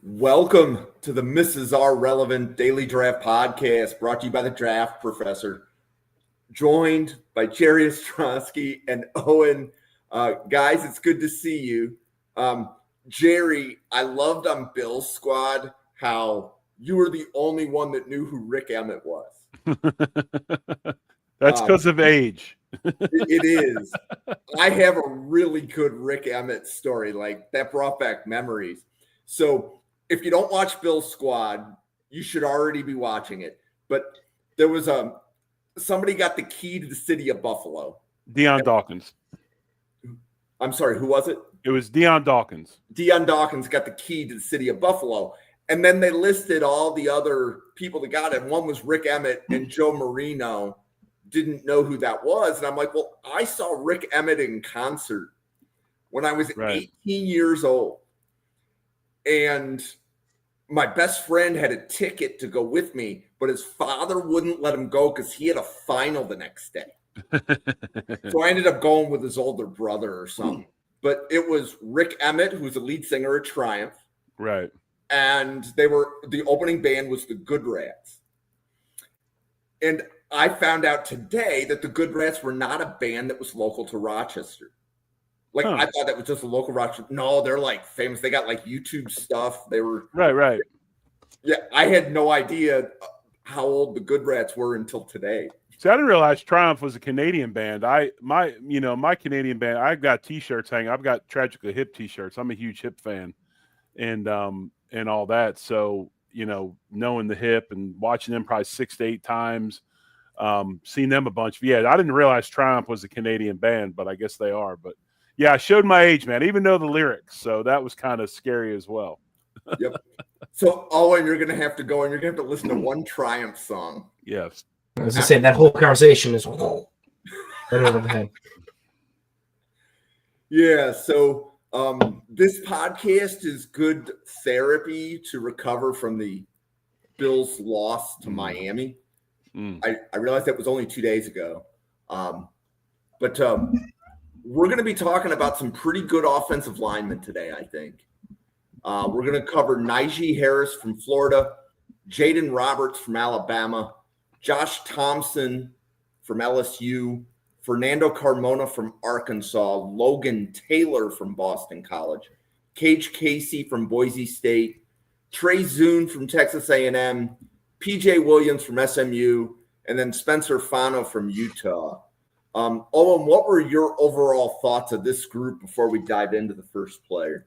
Welcome to the Mrs. R Relevant Daily Draft Podcast, brought to you by the Draft Professor. Joined by Jerry Ostroski and Owen. Guys, it's good to see you. Jerry, I loved on Bill's squad how you were the only one that knew who Rick Emmett was. That's because of age. It is. I have a really good Rick Emmett story. Like, that brought back memories. So if you don't watch Bill's squad, you should already be watching it. But there was somebody got the key to the city of Buffalo. Deion Dawkins. I'm sorry, who was it? It was Deion Dawkins. Deion Dawkins got the key to the city of Buffalo. And then they listed all the other people that got it. One was Rick Emmett, and Joe Marino didn't know who that was. And I'm like, well, I saw Rick Emmett in concert when I was 18 years old. And my best friend had a ticket to go with me, but his father wouldn't let him go because he had a final the next day. So I ended up going with his older brother or something. But it was Rick Emmett, who was the lead singer at Triumph. Right. And the opening band was the Good Rats. And I found out today that the Good Rats were not a band that was local to Rochester. Like, I thought that was just a local Rochester. No, they're like famous. They got like YouTube stuff. They were right. Yeah, I had no idea how old the Good Rats were until today. See, I didn't realize Triumph was a Canadian band. My Canadian band. I got T-shirts hanging. I've got Tragically Hip T-shirts. I'm a huge Hip fan, and all that. So knowing the Hip and watching them probably 6 to 8 times, seen them a bunch. Yeah, I didn't realize Triumph was a Canadian band, but I guess they are. But yeah, I showed my age, man, even though the lyrics. So that was kind of scary as well. Yep. So, Owen, you're going to have to go and you're going to have to listen to one Triumph song. Yes. I was going to say, that whole conversation is right over the head. Yeah, so this podcast is good therapy to recover from the Bills' loss to Miami. I realized that was only 2 days ago. But we're going to be talking about some pretty good offensive linemen today, I think. We're going to cover Knijeah Harris from Florida, Jaeden Roberts from Alabama, Josh Thompson from LSU, Fernando Carmona from Arkansas, Logan Taylor from Boston College, Kage Casey from Boise State, Trey Zuhn from Texas A&M, PJ Williams from SMU, and then Spencer Fano from Utah. Owen, what were your overall thoughts of this group before we dive into the first player?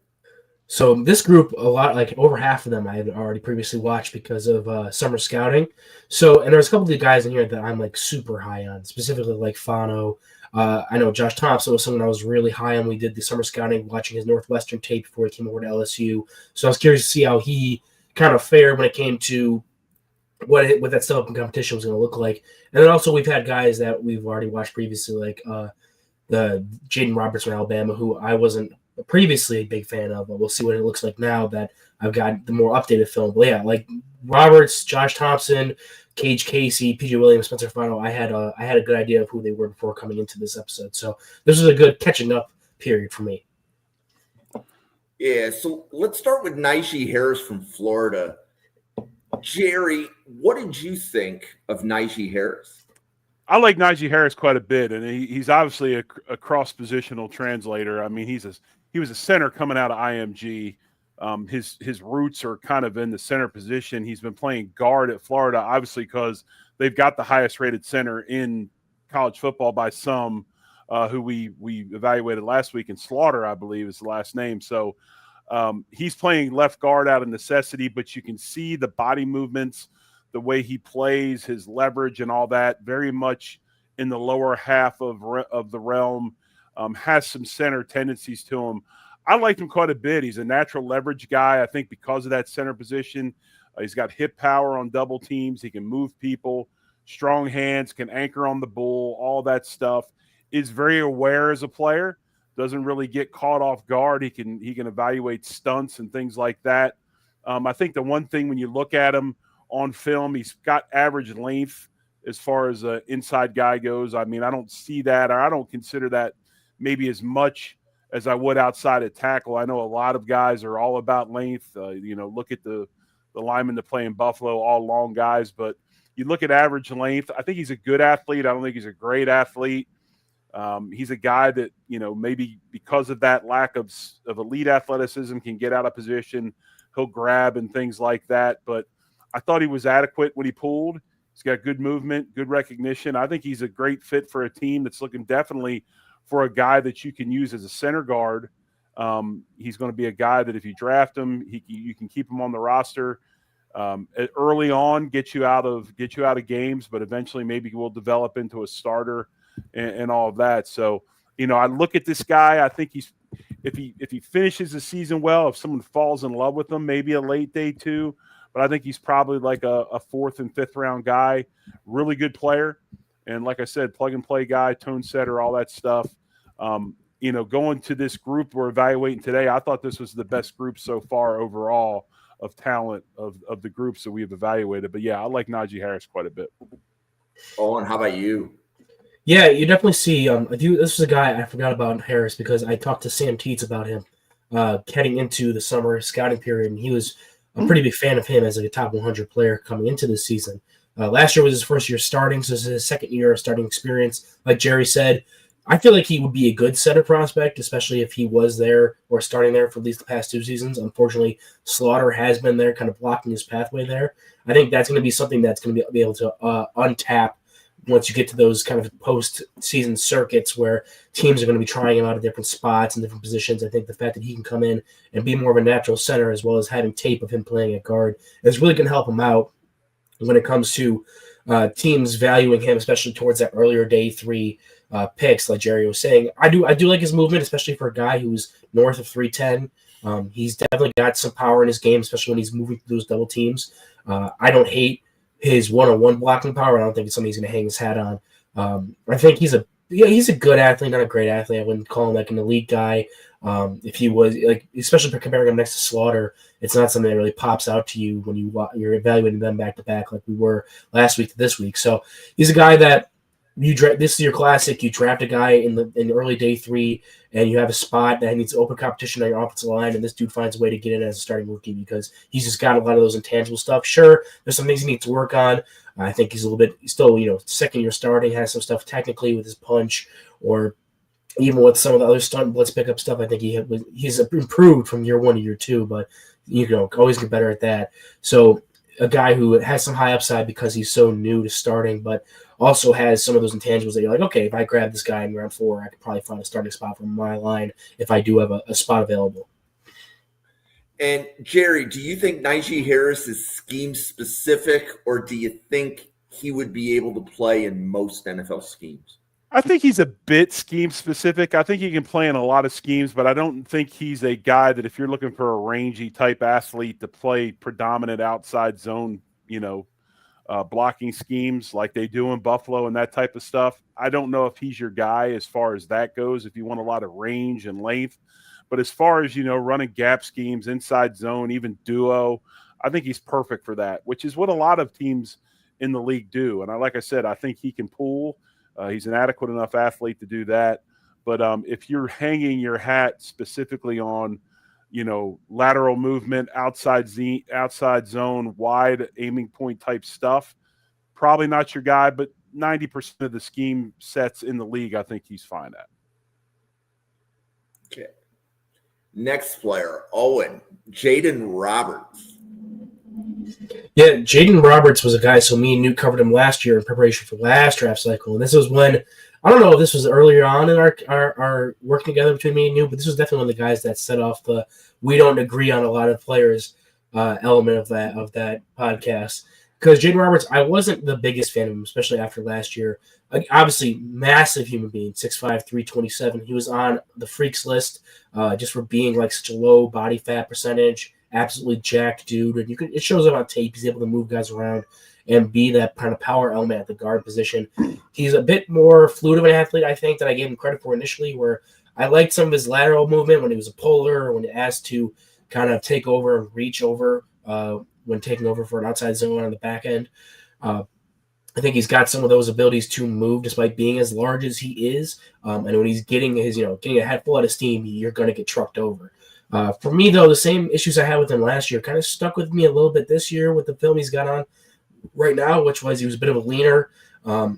So this group, a lot, like over half of them I had already previously watched because of summer scouting. So, and there's a couple of guys in here that I'm like super high on, specifically like Fano. I know Josh Thompson was someone I was really high on. We did the summer scouting, watching his Northwestern tape before he came over to LSU. So I was curious to see how he kind of fared when it came to what that step up in competition was going to look like. And then also we've had guys that we've already watched previously, like the Jaeden Roberts from Alabama, who I wasn't previously a big fan of, but we'll see what it looks like now that I've got the more updated film. But yeah, like Roberts, Josh Thompson, Kage Casey, PJ Williams, Spencer Fano, I had a good idea of who they were before coming into this episode. So this was a good catching up period for me. Yeah, so let's start with Knijeah Harris from Florida. Jerry, what did you think of Knijeah Harris? I like Knijeah Harris quite a bit, and he's obviously a cross-positional translator. I mean, he was a center coming out of IMG. His roots are kind of in the center position. He's been playing guard at Florida, obviously, because they've got the highest-rated center in college football by some, who we evaluated last week. And Slaughter, I believe, is the last name. So he's playing left guard out of necessity, but you can see the body movements, the way he plays, his leverage and all that, very much in the lower half of the realm, has some center tendencies to him. I liked him quite a bit. He's a natural leverage guy, I think, because of that center position. He's got hip power on double teams. He can move people, strong hands, can anchor on the bull, all that stuff. Is very aware as a player, doesn't really get caught off guard. He can evaluate stunts and things like that. I think the one thing when you look at him on film, he's got average length as far as an inside guy goes. I mean, I don't see that, or I don't consider that maybe as much as I would outside at tackle. I know a lot of guys are all about length. Look at the linemen that play in Buffalo, all long guys. But you look at average length, I think he's a good athlete. I don't think he's a great athlete. He's a guy that, maybe because of that lack of elite athleticism can get out of position. He'll grab and things like that. But I thought he was adequate when he pulled. He's got good movement, good recognition. I think he's a great fit for a team that's looking definitely for a guy that you can use as a center guard. He's going to be a guy that if you draft him, you can keep him on the roster. Early on, get you out of games, but eventually maybe we'll develop into a starter and all of that. So, I look at this guy. I think if he finishes the season well, if someone falls in love with him, maybe a late day 2. But I think he's probably like a 4th and 5th round guy. Really good player, and like I said, plug and play guy, tone setter, all that stuff. Going to this group we're evaluating today, I thought this was the best group so far overall of talent of the groups that we have evaluated. But yeah, I like Knijeah Harris quite a bit. Owen, how about you? Yeah, you definitely see. This was a guy I forgot about Harris because I talked to Sam Teets about him heading into the summer scouting period, and he was a pretty big fan of him as like a top 100 player coming into this season. Last year was his first year starting, so this is his second year of starting experience. Like Jerry said, I feel like he would be a good center prospect, especially if he was there or starting there for at least the past 2 seasons. Unfortunately, Slaughter has been there, kind of blocking his pathway there. I think that's going to be something that's going to be able to untap once you get to those kind of post-season circuits where teams are going to be trying him out at different spots and different positions. I think the fact that he can come in and be more of a natural center as well as having tape of him playing at guard is really going to help him out when it comes to teams valuing him, especially towards that earlier day 3 picks, like Jerry was saying. I do like his movement, especially for a guy who's north of 310. He's definitely got some power in his game, especially when he's moving through those double teams. I don't hate his one-on-one blocking power. I don't think it's something he's going to hang his hat on. I think he's a good athlete, not a great athlete. I wouldn't call him like an elite guy. If he was like, especially comparing him next to Slaughter, it's not something that really pops out to you when you're evaluating them back to back like we were last week to this week. So he's a guy that this is your classic. You draft a guy in early day 3, and you have a spot that needs open competition on your offensive line, and this dude finds a way to get in as a starting rookie because he's just got a lot of those intangible stuff. Sure, there's some things he needs to work on. I think he's a little bit still, second year starting, has some stuff technically with his punch, or even with some of the other stunt blitz pickup stuff. I think he's improved from year 1 to year 2, but always get better at that. So a guy who has some high upside because he's so new to starting, but also has some of those intangibles that you're like, okay, if I grab this guy in round 4, I could probably find a starting spot for my line if I do have a spot available. And Jerry, do you think Knijeah Harris is scheme specific, or do you think he would be able to play in most NFL schemes? I think he's a bit scheme specific. I think he can play in a lot of schemes, but I don't think he's a guy that if you're looking for a rangy type athlete to play predominant outside zone, blocking schemes like they do in Buffalo and that type of stuff. I don't know if he's your guy as far as that goes, if you want a lot of range and length. But as far as, running gap schemes, inside zone, even duo, I think he's perfect for that, which is what a lot of teams in the league do. And like I said, I think he can pull. He's an adequate enough athlete to do that. But if you're hanging your hat specifically on, lateral movement, outside zone, wide aiming point type stuff, probably not your guy. But 90% of the scheme sets in the league, I think he's fine at. Okay. Next player, Owen, Jaeden Roberts. Yeah, Jaeden Roberts was a guy, so me and Newt covered him last year in preparation for last draft cycle. And this was when, I don't know if this was earlier on in our working together between me and Newt, but this was definitely one of the guys that set off the we don't agree on a lot of players element of that podcast. Because Jaeden Roberts, I wasn't the biggest fan of him, especially after last year. Obviously, massive human being, 6'5", 327. He was on the freaks list just for being like such a low body fat percentage. Absolutely jacked dude, and it shows up on tape. He's able to move guys around and be that kind of power element at the guard position. He's a bit more fluid of an athlete, I think, than I gave him credit for initially, where I liked some of his lateral movement when he was a puller, or when asked to kind of take over and reach over when taking over for an outside zone on the back end. I think he's got some of those abilities to move despite being as large as he is. And when he's getting getting a head full out of steam, you're going to get trucked over. For me, though, the same issues I had with him last year kind of stuck with me a little bit this year with the film he's got on right now, which was he was a bit of a leaner.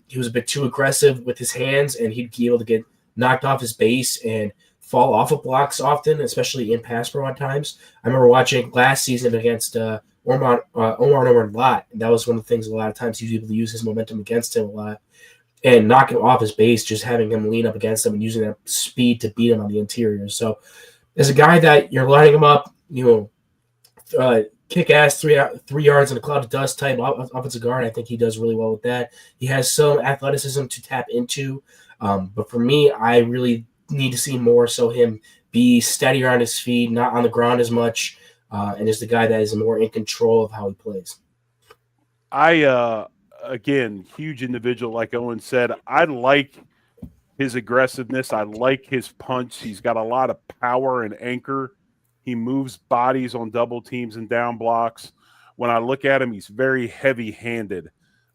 He was a bit too aggressive with his hands, and he'd be able to get knocked off his base and fall off of blocks often, especially in pass pro at times. I remember watching last season against Omar a lot. And that was one of the things a lot of times he was able to use his momentum against him a lot and knock him off his base, just having him lean up against him and using that speed to beat him on the interior. So as a guy that you're lining him up, kick ass 3 yards in a cloud of dust type offensive guard, I think he does really well with that. He has some athleticism to tap into. But for me, I really need to see more so him be steadier on his feet, not on the ground as much, and is the guy that is more in control of how he plays. Again, huge individual, like Owen said. I like his aggressiveness. I like his punch. He's got a lot of power and anchor. He moves bodies on double teams and down blocks. When I look at him, he's very heavy-handed.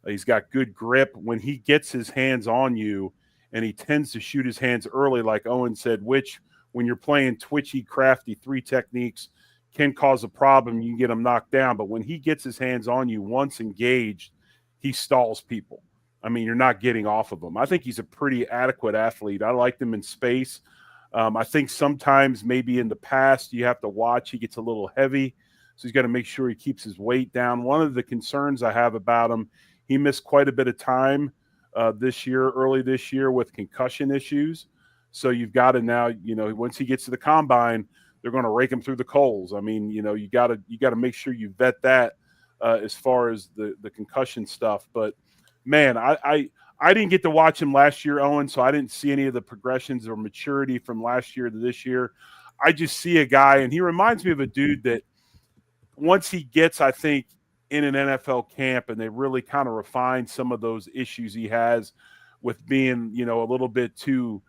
He's got good grip. When he gets his hands on you, and he tends to shoot his hands early, like Owen said, which when you're playing twitchy, crafty 3 techniques can cause a problem. You can get him knocked down. But when he gets his hands on you, once engaged, he stalls people. I mean, you're not getting off of him. I think he's a pretty adequate athlete. I liked him in space. I think sometimes maybe in the past you have to watch. He gets a little heavy, so he's got to make sure he keeps his weight down. One of the concerns I have about him, he missed quite a bit of time early this year with concussion issues. So you've got to now, once he gets to the combine, they're going to rake him through the coals. I mean, you got to make sure you vet that as far as the concussion stuff. But man, I didn't get to watch him last year, Owen, so I didn't see any of the progressions or maturity from last year to this year. I just see a guy, and he reminds me of a dude that once he gets, I think, in an NFL camp and they really kind of refine some of those issues he has with being, a little bit too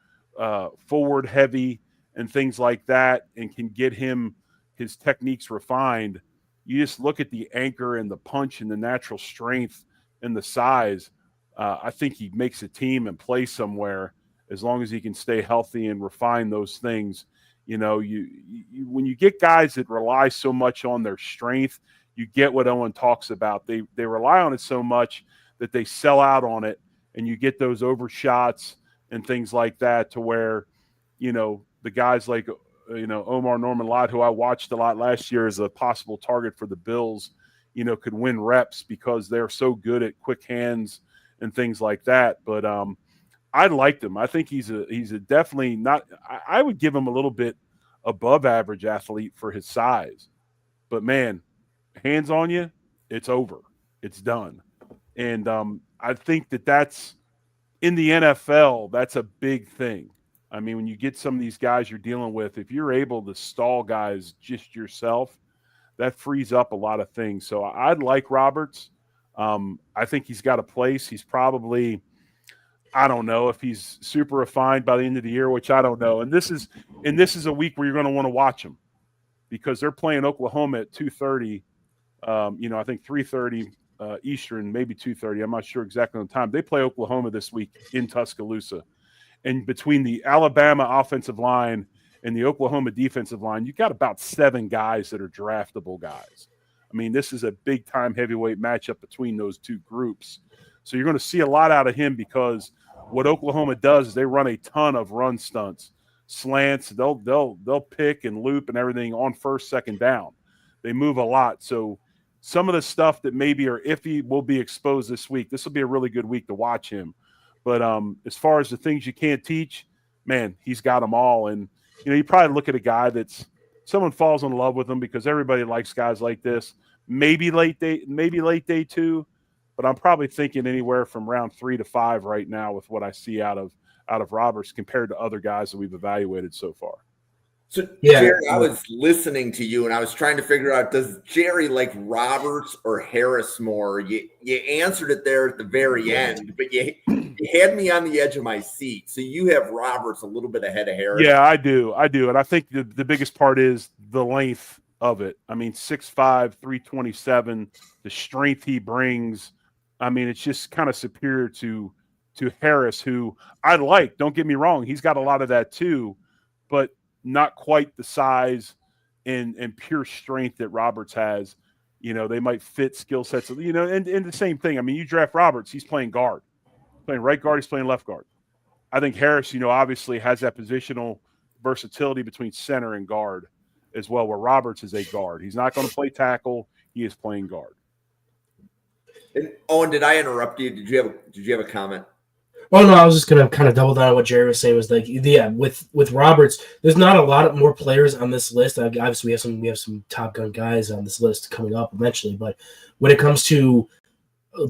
forward heavy and things like that, and can get his techniques refined. You just look at the anchor and the punch and the natural strength and the size. I think he makes a team and play somewhere as long as he can stay healthy and refine those things. When you get guys that rely so much on their strength, you get what Owen talks about. They rely on it so much that they sell out on it, and you get those overshots and things like that to where, the guys like, Omar Norman Lott, who I watched a lot last year as a possible target for the Bills, could win reps because they're so good at quick hands and things like that. But I liked him. I think he's a definitely not – I would give him a little bit above average athlete for his size. But, man, hands on you, it's over. It's done. And I think that's – in the NFL, that's a big thing. I mean, when you get some of these guys you're dealing with, if you're able to stall guys just yourself, that frees up a lot of things. So I'd like Roberts. I think he's got a place. He's probably – I don't know if he's super refined by the end of the year, which I don't know. And this is a week where you're going to want to watch him because they're playing Oklahoma at 2:30. I think 3:30 Eastern, maybe 2:30. I'm not sure exactly on the time. They play Oklahoma this week in Tuscaloosa. And between the Alabama offensive line and the Oklahoma defensive line, you've got about 7 guys that are draftable guys. I mean, this is a big-time heavyweight matchup between those two groups. So you're going to see a lot out of him because what Oklahoma does is they run a ton of run stunts, slants. They'll pick and loop and everything on first, second down. They move a lot. So some of the stuff that maybe are iffy will be exposed this week. This will be a really good week to watch him. But as far as the things you can't teach, man, he's got them all. And, you probably look at a guy that's someone falls in love with him because everybody likes guys like this. Maybe late day 2. But I'm probably thinking anywhere from round 3 to 5 right now with what I see out of Roberts compared to other guys that we've evaluated so far. So, yeah, Jerry, I was listening to you, and I was trying to figure out, does Jerry like Roberts or Harris more? You answered it there at the very end, but you had me on the edge of my seat. So you have Roberts a little bit ahead of Harris. Yeah, I do. And I think the biggest part is the length of it. I mean, 6'5", 327, the strength he brings. I mean, it's just kind of superior to Harris, who I like. Don't get me wrong; he's got a lot of that too, but not quite the size and pure strength that Roberts has. You know, they might fit skill sets. You know, and the same thing. I mean, you draft Roberts; he's playing guard, playing right guard. He's playing left guard. I think Harris, you know, obviously has that positional versatility between center and guard as well, where Roberts is a guard. He's not going to play tackle. He is playing guard. And Owen, did I interrupt you? Did you have a comment? Well, no, I was just gonna kind of double down on what Jerry was saying. Was like, yeah, with Roberts, there's not a lot of more players on this list. Obviously, we have some Top Gun guys on this list coming up eventually. But when it comes to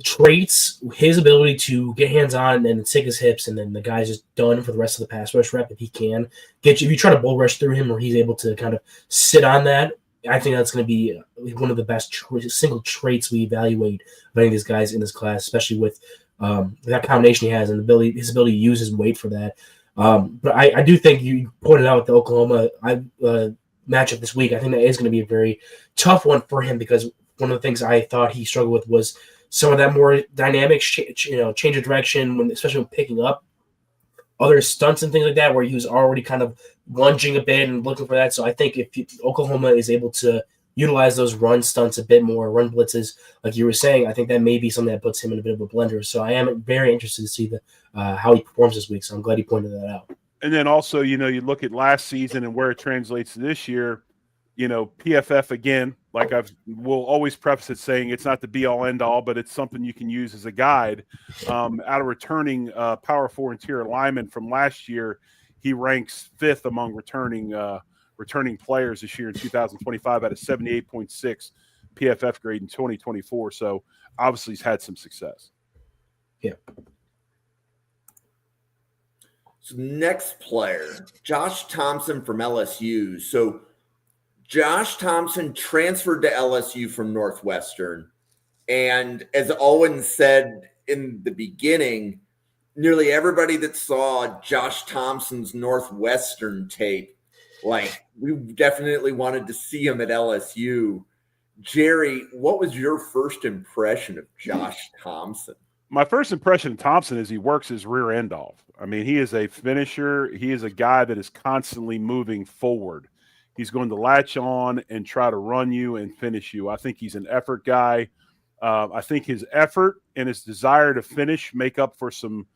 traits, his ability to get hands on and take his hips, and then the guy's just done for the rest of the pass rush rep if he can get you. If you try to bull rush through him, or he's able to kind of sit on that, I think that's going to be one of the best single traits we evaluate of any of these guys in this class, especially with that combination he has and his ability to use his weight for that. But I do think you pointed out with the Oklahoma matchup this week, I think that is going to be a very tough one for him, because one of the things I thought he struggled with was some of that more dynamic, change of direction, especially when picking up other stunts and things like that, where he was already kind of lunging a bit and looking for that. So I think if Oklahoma is able to utilize those run stunts a bit more, run blitzes, like you were saying, I think that may be something that puts him in a bit of a blender. So I am very interested to see how he performs this week. So I'm glad he pointed that out. And then also, you know, you look at last season and where it translates to this year. You know, PFF again, like we'll always preface it saying it's not the be all end all, but it's something you can use as a guide. Out of returning Power 4 interior linemen from last year, he ranks 5th among returning players this year in 2025 at a 78.6 PFF grade in 2024. So obviously he's had some success. Yeah. So next player, Josh Thompson from LSU. So Josh Thompson transferred to LSU from Northwestern. And as Owen said in the beginning, nearly everybody that saw Josh Thompson's Northwestern tape, like, we definitely wanted to see him at LSU. Jerry, what was your first impression of Josh Thompson? My first impression of Thompson is he works his rear end off. I mean, he is a finisher. He is a guy that is constantly moving forward. He's going to latch on and try to run you and finish you. I think he's an effort guy. I think his effort and his desire to finish make up for some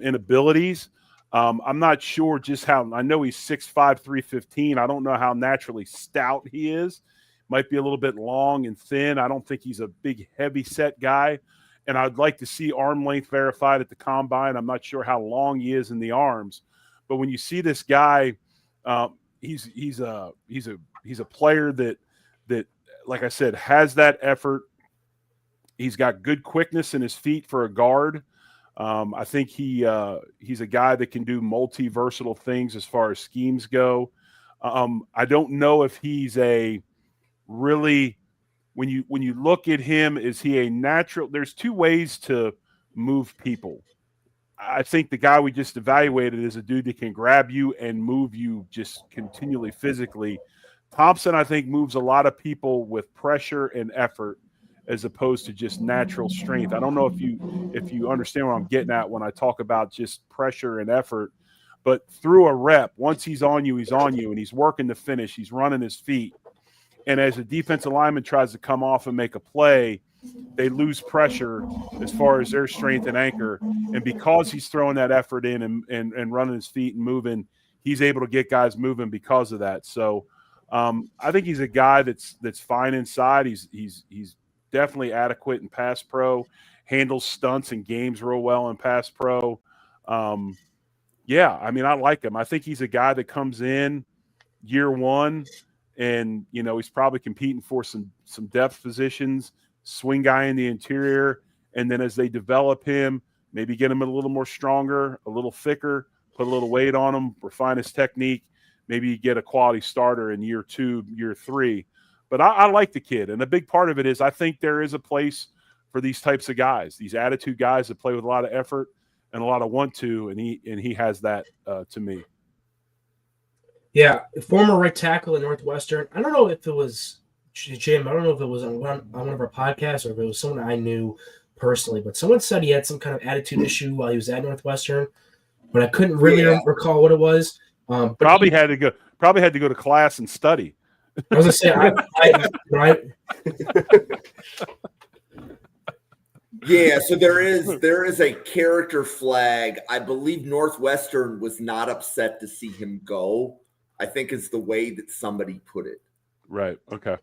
inabilities. I'm not sure just how – I know he's 6'5", 315. I don't know how naturally stout he is. Might be a little bit long and thin. I don't think he's a big, heavy-set guy. And I'd like to see arm length verified at the combine. I'm not sure how long he is in the arms. But when you see this guy he's a player that like I said has that effort. He's got good quickness in his feet for a guard. I think he's a guy that can do multi-versatile things as far as schemes go. I don't know if he's a really when you look at him, is he a natural? There's two ways to move people. I think the guy we just evaluated is a dude that can grab you and move you just continually physically. Thompson, I think, moves a lot of people with pressure and effort as opposed to just natural strength. I don't know if you understand what I'm getting at when I talk about just pressure and effort, but through a rep, once he's on you, and he's working to finish. He's running his feet. And as a defensive lineman tries to come off and make a play, they lose pressure as far as their strength and anchor. And because he's throwing that effort in and running his feet and moving, he's able to get guys moving because of that. So I think he's a guy that's fine inside. He's definitely adequate in pass pro, handles stunts and games real well in pass pro. Yeah, I mean, I like him. I think he's a guy that comes in year one and, you know, he's probably competing for some depth positions, swing guy in the interior. And then as they develop him, maybe get him a little more stronger, a little thicker, put a little weight on him, refine his technique. Maybe you get a quality starter in year 2, year 3. But I like the kid. And a big part of it is I think there is a place for these types of guys, these attitude guys that play with a lot of effort and a lot of want to, and he has that to me. Yeah, former right tackle at Northwestern. I don't know if it was Jim. I don't know if it was on one of our podcasts or if it was someone I knew personally, but someone said he had some kind of attitude issue while he was at Northwestern, but I couldn't really recall what it was. But probably had to go to class and study. I was gonna say, Yeah, so there is a character flag. I believe Northwestern was not upset to see him go. I think is the way that somebody put it. Right. Okay.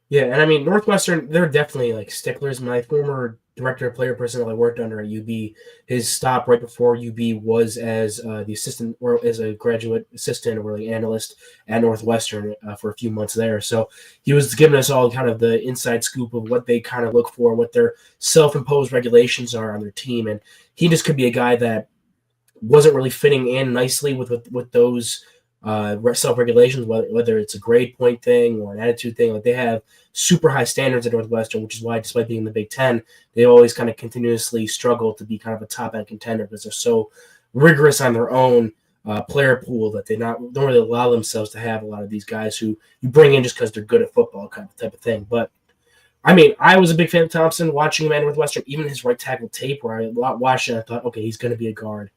Yeah, and I mean Northwestern, they're definitely like sticklers. My former director of player personnel I worked under at UB, his stop right before UB was as the assistant or as a graduate assistant or like analyst at Northwestern for a few months there. So he was giving us all kind of the inside scoop of what they kind of look for, what their self-imposed regulations are on their team, and he just could be a guy that wasn't really fitting in nicely with those self-regulations, whether it's a grade point thing or an attitude thing. Like they have super high standards at Northwestern, which is why despite being in the Big Ten, they always kind of continuously struggle to be kind of a top-end contender because they're so rigorous on their own player pool that they don't really allow themselves to have a lot of these guys who you bring in just because they're good at football kind of type of thing. But I mean, I was a big fan of Thompson watching him at Northwestern, even his right tackle tape where I watched it and I thought, okay, he's going to be a guard.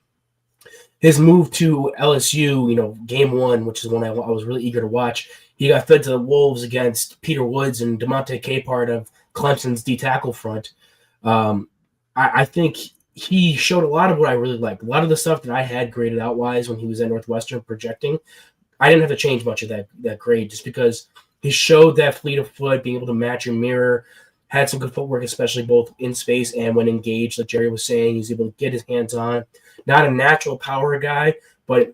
His move to LSU, game one, which is one I was really eager to watch, he got fed to the Wolves against Peter Woods and DeMonte Capehart of Clemson's D tackle front. I think he showed a lot of what I really liked. A lot of the stuff that I had graded out-wise when he was at Northwestern projecting, I didn't have to change much of that grade just because he showed that fleet of foot, being able to match your mirror, had some good footwork, especially both in space and when engaged. Like Jerry was saying, he's able to get his hands on. Not a natural power guy, but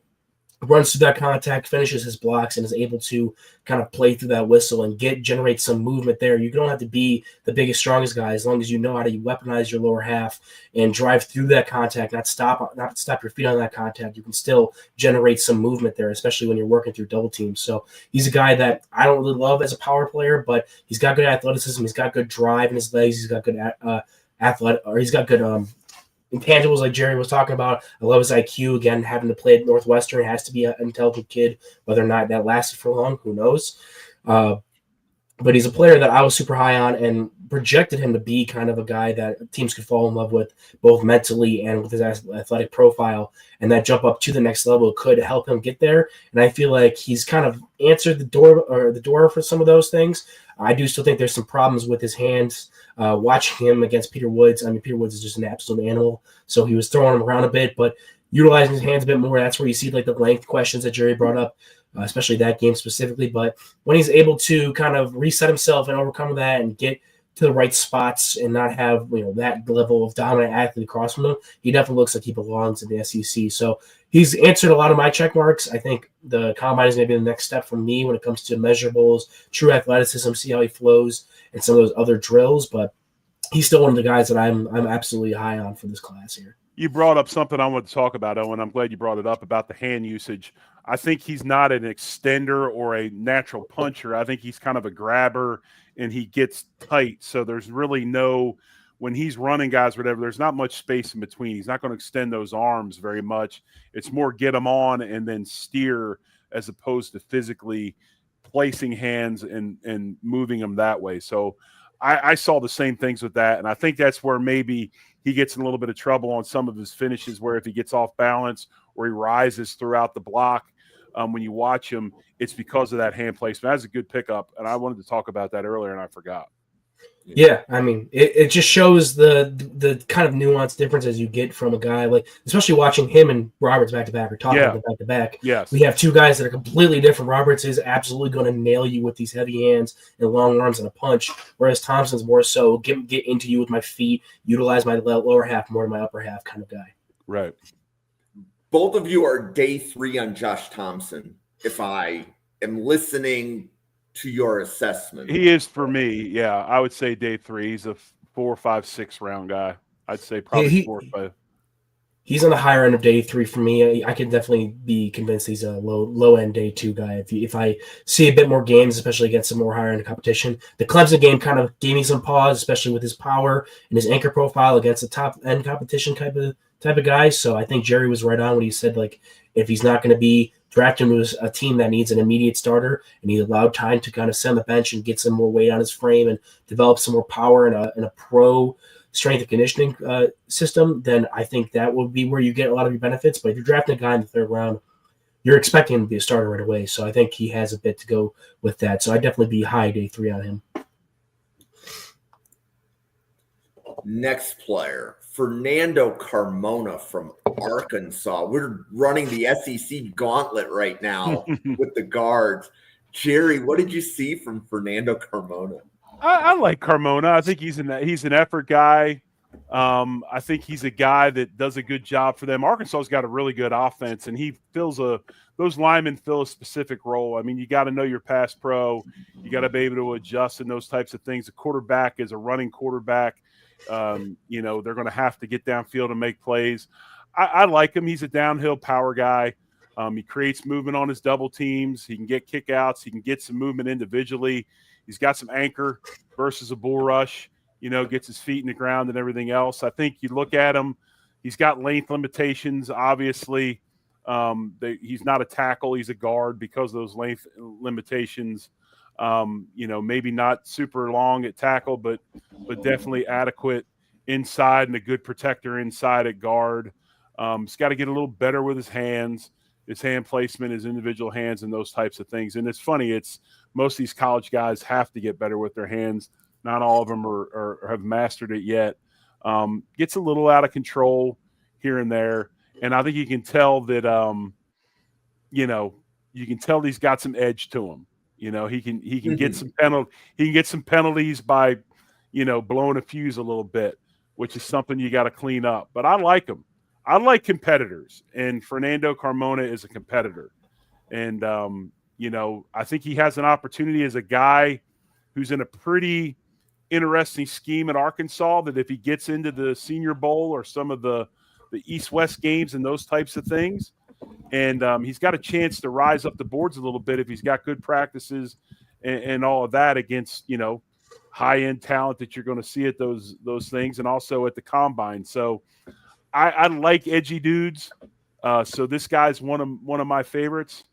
runs through that contact, finishes his blocks, and is able to kind of play through that whistle and generate some movement there. You don't have to be the biggest, strongest guy as long as you know how to weaponize your lower half and drive through that contact, not stop your feet on that contact. You can still generate some movement there, especially when you're working through double teams. So he's a guy that I don't really love as a power player, but he's got good athleticism. He's got good drive in his legs. He's got good he's got good intangibles like Jerry was talking about. I love his IQ. Again, having to play at Northwestern, has to be an intelligent kid. Whether or not that lasted for long, who knows? But he's a player that I was super high on and projected him to be kind of a guy that teams could fall in love with, both mentally and with his athletic profile. And that jump up to the next level could help him get there. And I feel like he's kind of answered the door for some of those things. I do still think there's some problems with his hands. Watching him against Peter Woods, I mean, Peter Woods is just an absolute animal, so he was throwing him around a bit, but utilizing his hands a bit more, that's where you see like the length questions that Jerry brought up, especially that game specifically. But when he's able to kind of reset himself and overcome that and get to the right spots and not have that level of dominant athlete across from him, he definitely looks like he belongs in the SEC. So he's answered a lot of my check marks. I think the combine is going to be the next step for me when it comes to measurables, true athleticism, see how he flows, and some of those other drills. But he's still one of the guys that I'm absolutely high on for this class here. You brought up something I want to talk about, Owen. I'm glad you brought it up about the hand usage. I think he's not an extender or a natural puncher. I think he's kind of a grabber, and he gets tight. So there's really when he's running guys, whatever, there's not much space in between. He's not going to extend those arms very much. It's more get them on and then steer as opposed to physically placing hands and moving them that way. So I saw the same things with that, and I think that's where maybe he gets in a little bit of trouble on some of his finishes, where if he gets off balance or he rises throughout the block, when you watch him, it's because of that hand placement. That's a good pickup, and I wanted to talk about that earlier, and I forgot. Yeah, I mean, it just shows the kind of nuanced differences you get from a guy like, especially watching him and Roberts back to back or talking about back to back. Yes, we have two guys that are completely different. Roberts is absolutely going to nail you with these heavy hands and long arms and a punch, whereas Thompson's more so get into you with my feet, utilize my lower half more than my upper half kind of guy. Right. Both of you are day 3 on Josh Thompson, if I am listening to your assessment. He is for me. Yeah, I would say day 3. He's a 4, 5, 6 round guy. I'd say probably 4 or 5. He's on the higher end of day 3 for me. I could definitely be convinced he's a low end day 2 guy. If I see a bit more games, especially against some more higher end competition. The Clemson game kind of gave me some pause, especially with his power and his anchor profile against the top end competition type of guy. So I think Jerry was right on when he said, like, if he's not going to be drafted into a team that needs an immediate starter and he's allowed time to kind of sit on the bench and get some more weight on his frame and develop some more power in a pro strength and conditioning system, then I think that would be where you get a lot of your benefits. But if you're drafting a guy in the third round, you're expecting him to be a starter right away. So I think he has a bit to go with that. So I'd definitely be high day 3 on him. Next player, Fernando Carmona from Arkansas. We're running the SEC gauntlet right now with the guards. Jerry, what did you see from Fernando Carmona? I like Carmona. I think he's an effort guy. I think he's a guy that does a good job for them. Arkansas's got a really good offense, and he those linemen fill a specific role. I mean, you got to know your pass pro. You got to be able to adjust and those types of things. The quarterback is a running quarterback. They're going to have to get downfield and make plays. I like him. He's a downhill power guy. He creates movement on his double teams. He can get kickouts. He can get some movement individually. He's got some anchor versus a bull rush, gets his feet in the ground and everything else. I think you look at him, he's got length limitations, obviously. He's not a tackle. He's a guard because of those length limitations. Maybe not super long at tackle, but definitely adequate inside and a good protector inside at guard. He's got to get a little better with his hands, his hand placement, his individual hands, and those types of things. And it's funny, most of these college guys have to get better with their hands. Not all of them are have mastered it yet. Gets a little out of control here and there. And I think you can tell that, you can tell he's got some edge to him. He can get some penalties by, blowing a fuse a little bit, which is something you got to clean up. But I like him. I like competitors, and Fernando Carmona is a competitor. And, I think he has an opportunity as a guy who's in a pretty interesting scheme at Arkansas that if he gets into the Senior Bowl or some of the East-West games and those types of things, and he's got a chance to rise up the boards a little bit if he's got good practices and all of that against, high-end talent that you're going to see at those things and also at the combine. So I like edgy dudes. So this guy's one of my favorites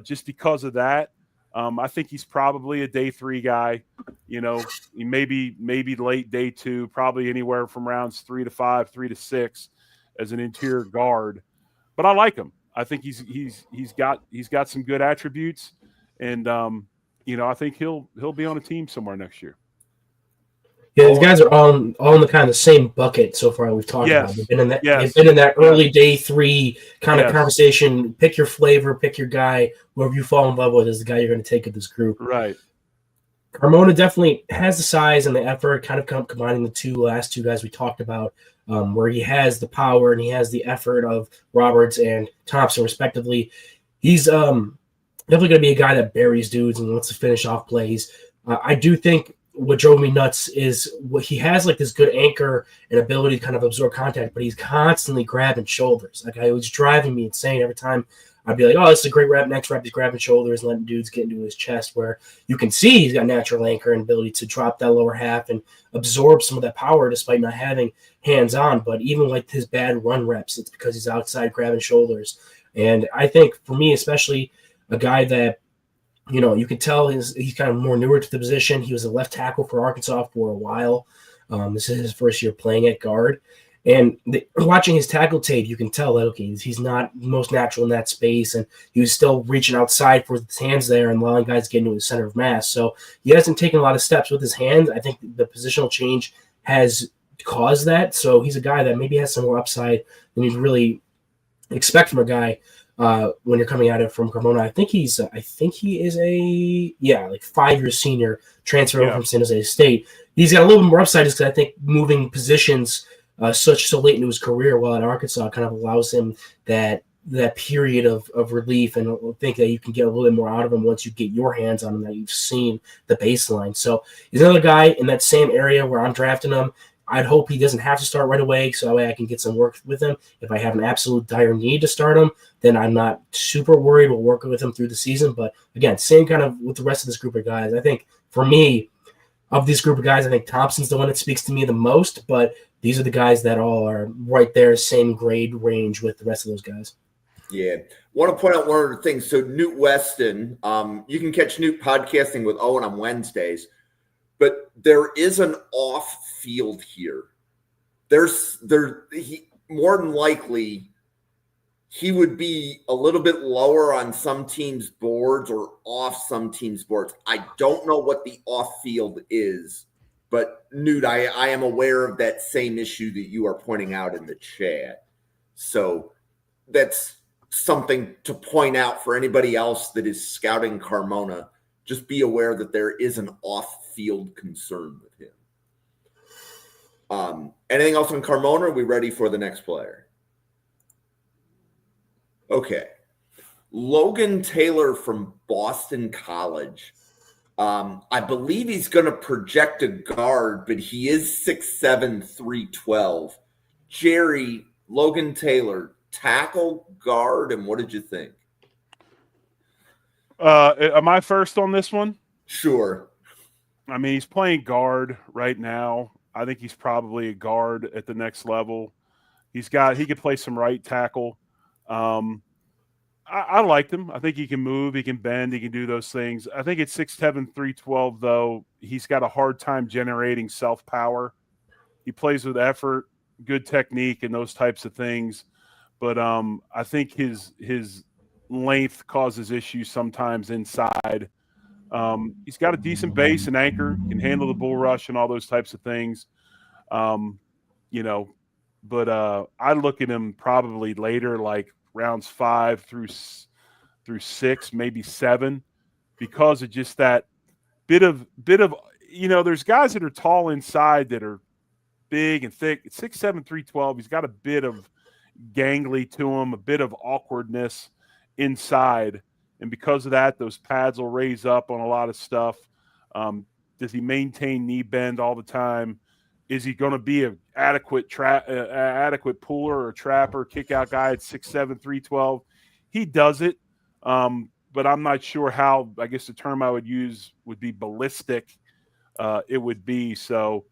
just because of that. I think he's probably a day 3 guy. He maybe late day 2, probably anywhere from rounds 3 to 5, 3 to 6 as an interior guard. But I like him. I think he's got some good attributes, and I think he'll be on a team somewhere next year. Yeah, these guys are all in the kind of the same bucket so far we've talked about. They've been in that. Yes. They've been in that early day 3 kind of conversation. Pick your flavor, pick your guy. Whoever you fall in love with is the guy you're going to take at this group. Right. Carmona definitely has the size and the effort, kind of combining the last two guys we talked about, where he has the power and he has the effort of Roberts and Thompson, respectively. He's definitely going to be a guy that buries dudes and wants to finish off plays. I do think what drove me nuts is what he has, like this good anchor and ability to kind of absorb contact, but he's constantly grabbing shoulders. Like, it was driving me insane every time. I'd be like, oh, this is a great rep. Next rep, he's grabbing shoulders and letting dudes get into his chest, where you can see he's got natural anchor and ability to drop that lower half and absorb some of that power despite not having hands on. But even like his bad run reps, it's because he's outside grabbing shoulders. And I think for me, especially a guy that, you can tell he's kind of more newer to the position. He was a left tackle for Arkansas for a while. This is his first year playing at guard. And watching his tackle tape, you can tell that, okay, he's not most natural in that space, and he was still reaching outside for his hands there and allowing guys to get into his center of mass. So he hasn't taken a lot of steps with his hands. I think the positional change has caused that. So he's a guy that maybe has some more upside than you'd really expect from a guy when you're coming at it from Carmona. I think he is a 5-year senior transfer over from San Jose State. He's got a little bit more upside just because I think moving positions so late into his career while at Arkansas kind of allows him that period of relief, and think that you can get a little bit more out of him once you get your hands on him, that you've seen the baseline. So he's another guy in that same area where I'm drafting him. I'd hope he doesn't have to start right away, so that way I can get some work with him. If I have an absolute dire need to start him, then I'm not super worried. We'll work with him through the season. But again, same kind of with the rest of this group of guys. I think for me, of this group of guys, I think Thompson's the one that speaks to me the most, but these are the guys that all are right there, same grade range with the rest of those guys. Yeah. Want to point out one other thing. So Newt Weston, you can catch Newt podcasting with Owen on Wednesdays, but there is an off field here he more than likely he would be a little bit lower on some teams' boards or off some teams' boards. I don't know what the off field is, but Newt, I am aware of that same issue that you are pointing out in the chat. So that's something to point out for anybody else that is scouting Carmona. Just be aware that there is an off-field concern with him. Anything else on Carmona? Are we ready for the next player? Okay. Logan Taylor from Boston College. I believe he's going to project a guard, but he is 6'7", 312. Jerry, Logan Taylor, tackle, guard, and what did you think? Am I first on this one? Sure. I mean, he's playing guard right now. I think he's probably a guard at the next level. He could play some right tackle. I liked him. I think he can move, he can bend, he can do those things. I think at 6'7", 312, though, he's got a hard time generating self-power. He plays with effort, good technique, and those types of things. But I think his length causes issues sometimes inside. He's got a decent base and anchor, can handle the bull rush and all those types of things. But I look at him probably later, like rounds 5 through 6, maybe 7, because of just that bit of there's guys that are tall inside that are big and thick. At 6'7", 312, he's got a bit of gangly to him, a bit of awkwardness inside, and because of that, those pads will raise up on a lot of stuff. Does he maintain knee bend all the time? Is he going to be an adequate puller or trapper, kick out guy at 6'7", 312? He does it, but I'm not sure how. I guess the term I would use would be ballistic. It would be so.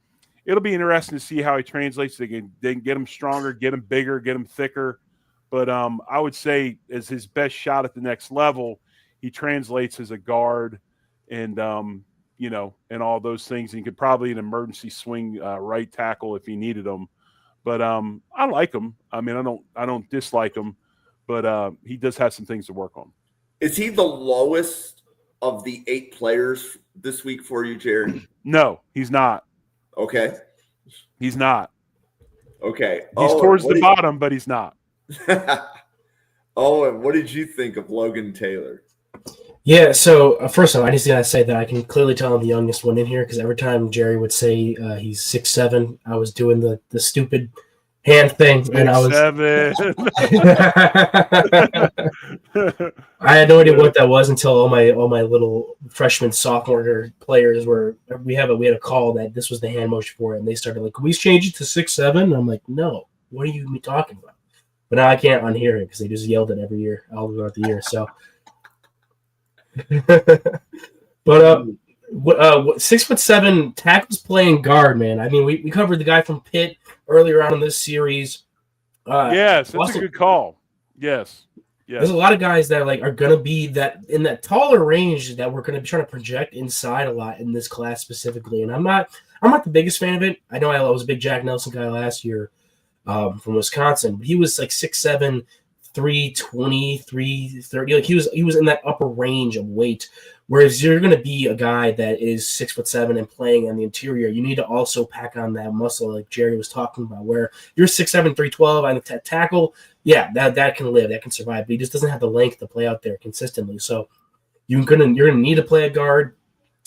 It'll be interesting to see how he translates. They can get him stronger, get him bigger, get him thicker. But I would say as his best shot at the next level, he translates as a guard and and all those things. And he could probably an emergency swing right tackle if he needed him. But I like him. I mean, I don't dislike him, but he does have some things to work on. Is he the lowest of the 8 players this week for you, Jerry? No, he's not. Okay. He's not. Okay. He's towards the bottom, but he's not. Owen, what did you think of Logan Taylor? Yeah, so first of all, I just gotta say that I can clearly tell I'm the youngest one in here because every time Jerry would say he's 6'7", I was doing the stupid hand thing, and I was 7. I had no idea what that was until all my little freshman sophomore players we had a call that this was the hand motion for it, and they started like, can we change it to 6'7"? And I'm like, no, what are you talking about? But now I can't unhear it because they just yelled it every year all throughout the year. So. But 6'7" tackles playing guard, man. I mean, we covered the guy from Pitt earlier on in this series. Yes, that's a good call. Yes. There's a lot of guys that are going to be that in that taller range that we're going to be trying to project inside a lot in this class specifically. And I'm not the biggest fan of it. I know I was a big Jack Nelson guy last year from Wisconsin, but he was like 6'7", 320, 330. Like he was in that upper range of weight. Whereas you're going to be a guy that is 6'7" and playing on the interior, you need to also pack on that muscle, like Jerry was talking about. Where you're 6'7", 312 on the tackle, yeah, that can live, that can survive. But he just doesn't have the length to play out there consistently. So you're gonna need to play a guard,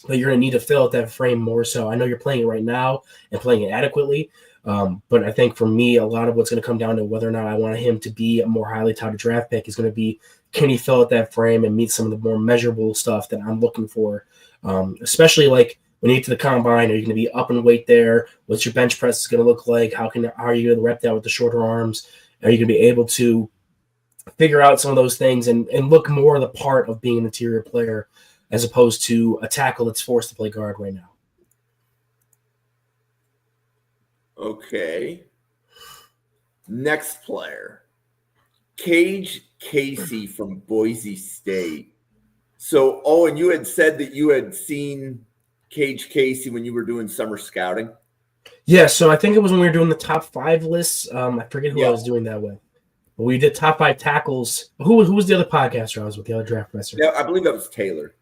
but you're gonna need to fill out that frame more. So I know you're playing it right now and playing it adequately. But I think for me, a lot of what's going to come down to whether or not I want him to be a more highly touted draft pick is going to be, can he fill out that frame and meet some of the more measurable stuff that I'm looking for? Especially like when you get to the combine, are you going to be up in weight there? What's your bench press is going to look like? How are you going to rep that with the shorter arms? Are you going to be able to figure out some of those things and look more the part of being an interior player as opposed to a tackle that's forced to play guard right now? Okay. Next player. Kage Casey from Boise State. So, Owen, you had said that you had seen Kage Casey when you were doing summer scouting. Yeah, so I think it was when we were doing the top 5 lists. I forget who I was doing that with. But we did top 5 tackles. Who was the other podcaster I was with, the other draft professor? Yeah, I believe that was Taylor.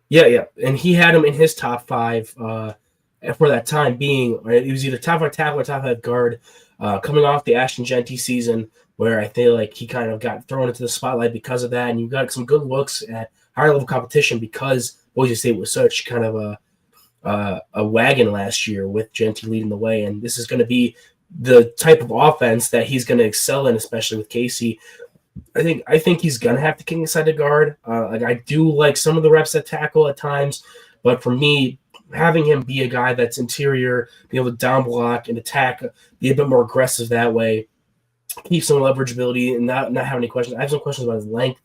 Yeah. And he had him in his top 5 for that time being. Right? He was either top 5 tackle or top 5 guard. Coming off the Ashton Genty season, where I feel like he kind of got thrown into the spotlight because of that. And you got some good looks at higher level competition because Boise State was such kind of a wagon last year with Genty leading the way. And this is going to be the type of offense that he's going to excel in, especially with Casey. I think he's going to have to kick inside the guard. Like I do like some of the reps at tackle at times, but for me, having him be a guy that's interior, be able to down block and attack, be a bit more aggressive that way, keep some leverageability and not have any questions. I have some questions about his length,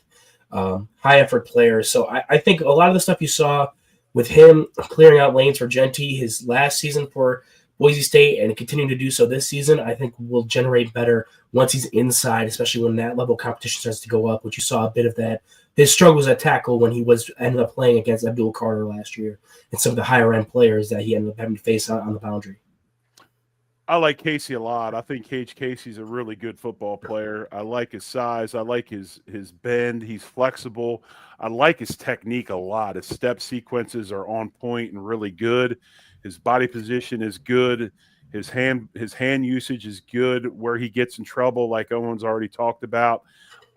high effort player. So I think a lot of the stuff you saw with him clearing out lanes for Genty his last season for Boise State and continuing to do so this season, I think will generate better once he's inside, especially when that level of competition starts to go up, which you saw a bit of that. His struggles at tackle when he ended up playing against Abdul Carter last year and some of the higher end players that he ended up having to face on the boundary. I like Casey a lot. I think Casey's a really good football player. I like his size. I like his bend. He's flexible. I like his technique a lot. His step sequences are on point and really good. His body position is good. His hand usage is good. Where he gets in trouble, like Owen's already talked about,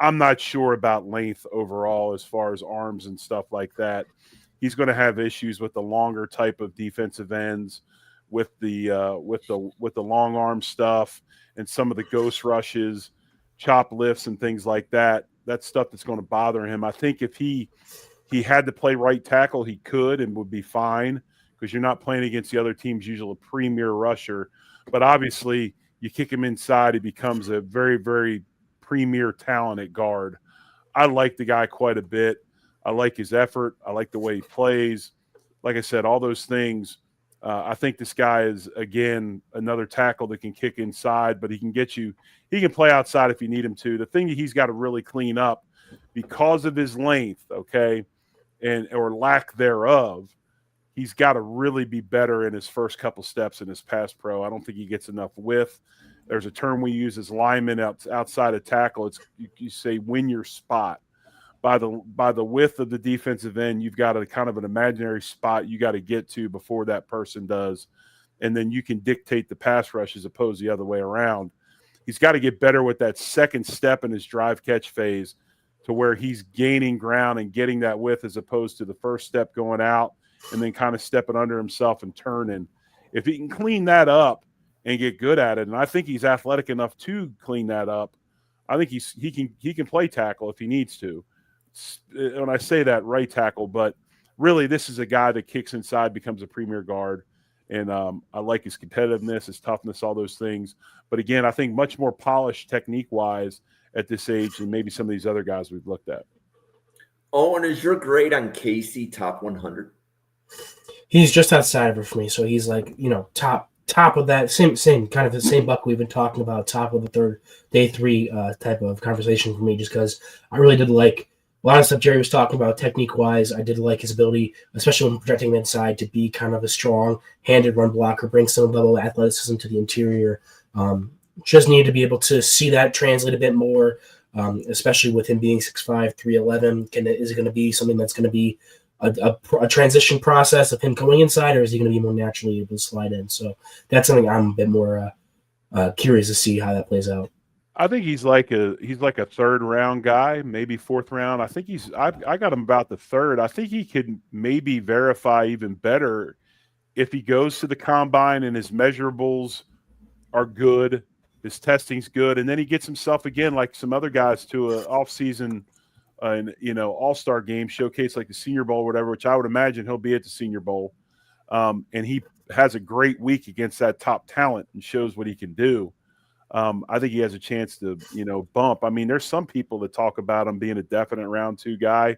I'm not sure about length overall as far as arms and stuff like that. He's going to have issues with the longer type of defensive ends, with the long arm stuff and some of the ghost rushes, chop lifts, and things like that. That's stuff that's going to bother him. I think if he had to play right tackle, he could and would be fine because you're not playing against the other team's usual premier rusher. But obviously, you kick him inside, he becomes a very, very premier talent at guard. I like the guy quite a bit. I like his effort. I like the way he plays. Like I said, all those things. I think this guy is, again, another tackle that can kick inside, but he can play outside if you need him to. The thing that he's got to really clean up because of his length, okay, or lack thereof, he's got to really be better in his first couple steps in his pass pro. I don't think he gets enough width. There's a term we use as lineman outside of tackle. It's you say win your spot. By the width of the defensive end, you've got a kind of an imaginary spot you got to get to before that person does, and then you can dictate the pass rush as opposed to the other way around. He's got to get better with that second step in his drive catch phase to where he's gaining ground and getting that width as opposed to the first step going out and then kind of stepping under himself and turning. If he can clean that up and get good at it, and I think he's athletic enough to clean that up, I think he can play tackle if he needs to. When I say that, right tackle, but really this is a guy that kicks inside, becomes a premier guard, and I like his competitiveness, his toughness, all those things. But again, I think much more polished technique-wise at this age than maybe some of these other guys we've looked at. Owen, is your grade on Casey top 100? He's just outside of it for me, so he's like, top of that same kind of the same buck we've been talking about, top of the day three type of conversation for me, just because I really did like a lot of stuff Jerry was talking about technique-wise. I did like his ability, especially when projecting inside, to be kind of a strong-handed run blocker, bring some level of athleticism to the interior. Just need to be able to see that translate a bit more, especially with him being 6'5", 311. Is it going to be something that's going to be a transition process of him going inside, or is he going to be more naturally able to slide in? So that's something I'm a bit more curious to see how that plays out. I think he's like a third round guy, maybe fourth round. I think I got him about the third. I think he could maybe verify even better if he goes to the combine and his measurables are good, his testing's good, and then he gets himself again like some other guys to an off-season all-star game showcase like the Senior Bowl or whatever, which I would imagine he'll be at the Senior Bowl. And he has a great week against that top talent and shows what he can do. I think he has a chance to, bump. I mean, there's some people that talk about him being a definite round 2 guy,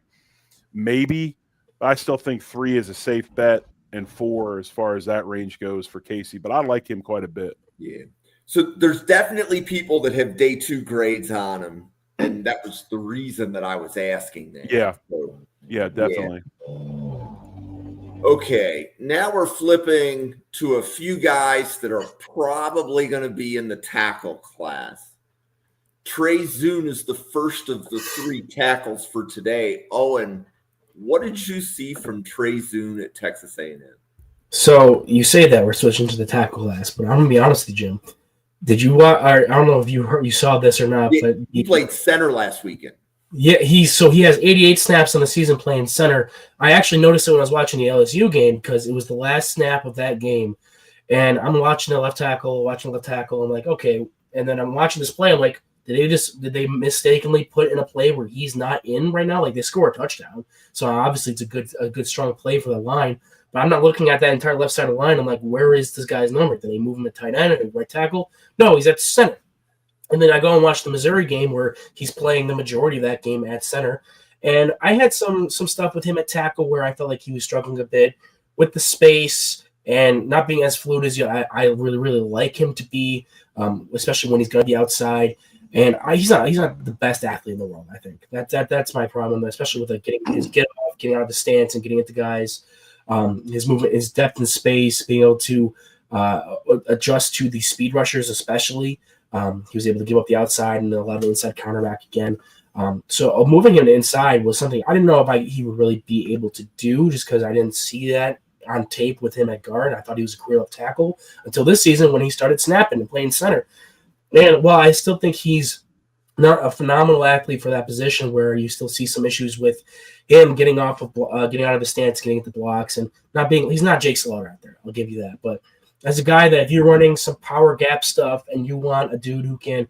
maybe. But I still think 3 is a safe bet and 4 as far as that range goes for Casey. But I like him quite a bit. Yeah. So there's definitely people that have day 2 grades on him, and that was the reason that I was asking that. Yeah. So, yeah, definitely. Okay, now we're flipping to a few guys that are probably going to be in the tackle class. Trey Zuhn is the first of the 3 tackles for today. Owen, what did you see from Trey Zuhn at Texas A&M? So you say that we're switching to the tackle class, but I'm gonna be honest with you, Jim. Did you watch? I don't know if you saw this or not, but he played center last weekend. Yeah, he has 88 snaps on the season playing center. I actually noticed it when I was watching the LSU game because it was the last snap of that game, and I'm watching the left tackle. I'm like, okay, and then I'm watching this play. I'm like, did they mistakenly put in a play where he's not in right now? Like they score a touchdown, so obviously it's a good strong play for the line. But I'm not looking at that entire left side of the line. I'm like, where is this guy's number? Did they move him at tight end or right tackle? No, he's at center. And then I go and watch the Missouri game where he's playing the majority of that game at center. And I had some stuff with him at tackle where I felt like he was struggling a bit with the space and not being as fluid as I really, really like him to be, especially when he's going to be outside. And he's not the best athlete in the world, I think. That's my problem, especially with like getting out of the stance and getting into guys. His movement, his depth in space, being able to adjust to the speed rushers especially. He was able to give up the outside and allow the inside counterback again. So moving him inside was something I didn't know if he would really be able to do just because I didn't see that on tape with him at guard. I thought he was a career left tackle until this season when he started snapping and playing center. And while I still think he's not a phenomenal athlete for that position where you still see some issues with him getting out of the stance, getting at the blocks, and he's not Jake Slaughter out there. I'll give you that. But as a guy that if you're running some power gap stuff and you want a dude who can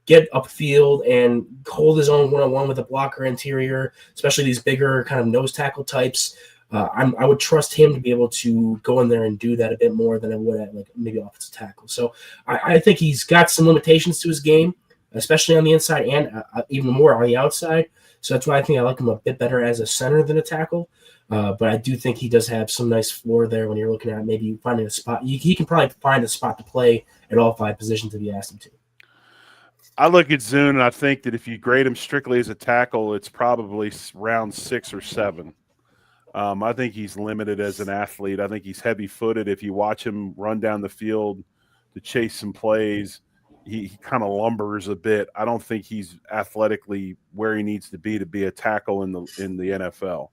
get upfield and hold his own one-on-one with a blocker interior, especially these bigger kind of nose tackle types, I would trust him to be able to go in there and do that a bit more than I would at like maybe offensive tackle. So I think he's got some limitations to his game, especially on the inside and even more on the outside. So that's why I think I like him a bit better as a center than a tackle. But I do think he does have some nice floor there when you're looking at maybe finding a spot. He can probably find a spot to play at all 5 positions if you ask him to. I look at Zuhn and I think that if you grade him strictly as a tackle, it's probably round 6 or 7. I think he's limited as an athlete. I think he's heavy-footed. If you watch him run down the field to chase some plays, he kind of lumbers a bit. I don't think he's athletically where he needs to be a tackle in the NFL.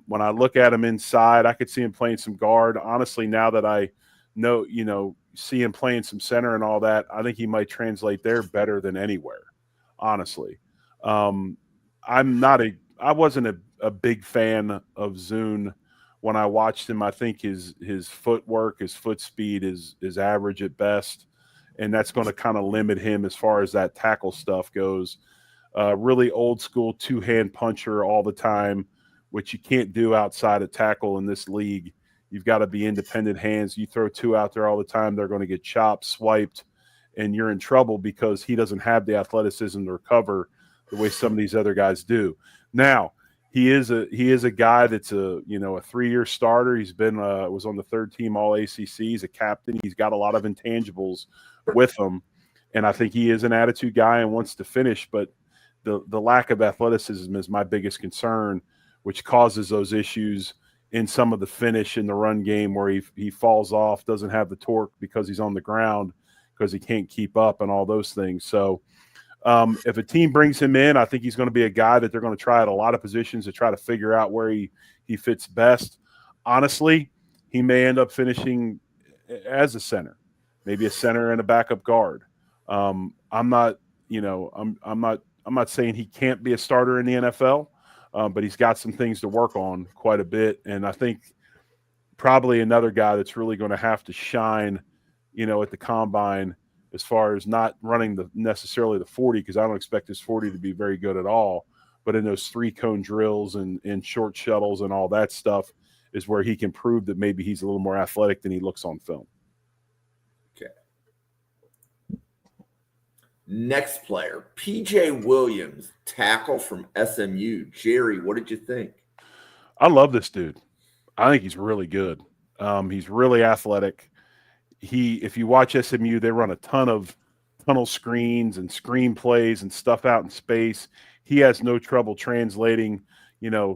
When I look at him inside, I could see him playing some guard. Honestly, now that I see him playing some center and all that, I think he might translate there better than anywhere, honestly. I wasn't a big fan of Zuhn when I watched him. I think his footwork, his foot speed is average at best, and that's going to kind of limit him as far as that tackle stuff goes. Really old school 2-hand puncher all the time, which you can't do outside of tackle in this league. You've got to be independent hands. You throw 2 out there all the time, they're going to get chopped, swiped, and you're in trouble because he doesn't have the athleticism to recover the way some of these other guys do. Now, he is a guy that's a 3-year starter. He's been was on the 3rd team All ACC. He's a captain. He's got a lot of intangibles with him, and I think he is an attitude guy and wants to finish. But the lack of athleticism is my biggest concern, which causes those issues in some of the finish in the run game where he falls off, doesn't have the torque because he's on the ground because he can't keep up and all those things. So if a team brings him in, I think he's going to be a guy that they're going to try at a lot of positions to try to figure out where he fits best. Honestly, he may end up finishing as a center, maybe a center and a backup guard. I'm not saying he can't be a starter in the NFL, but he's got some things to work on quite a bit. And I think probably another guy that's really going to have to shine, at the combine as far as not running necessarily the 40, because I don't expect his 40 to be very good at all. But in those 3-cone drills and short shuttles and all that stuff is where he can prove that maybe he's a little more athletic than he looks on film. Okay. Next player, PJ Williams, tackle from SMU. Jerry, what did you think? I love this dude. I think he's really good. He's really athletic. If you watch SMU, they run a ton of tunnel screens and screen plays and stuff out in space. He has no trouble translating,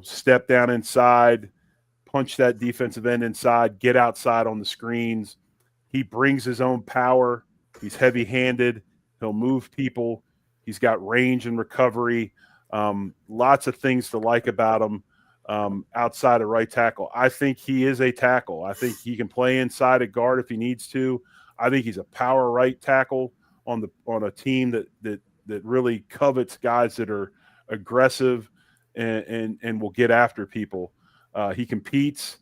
step down inside, punch that defensive end inside, get outside on the screens. He brings his own power. He's heavy-handed. He'll move people. He's got range and recovery. Lots of things to like about him outside of right tackle. I think he is a tackle. I think he can play inside at guard if he needs to. I think he's a power right tackle on a team that really covets guys that are aggressive and will get after people. He competes,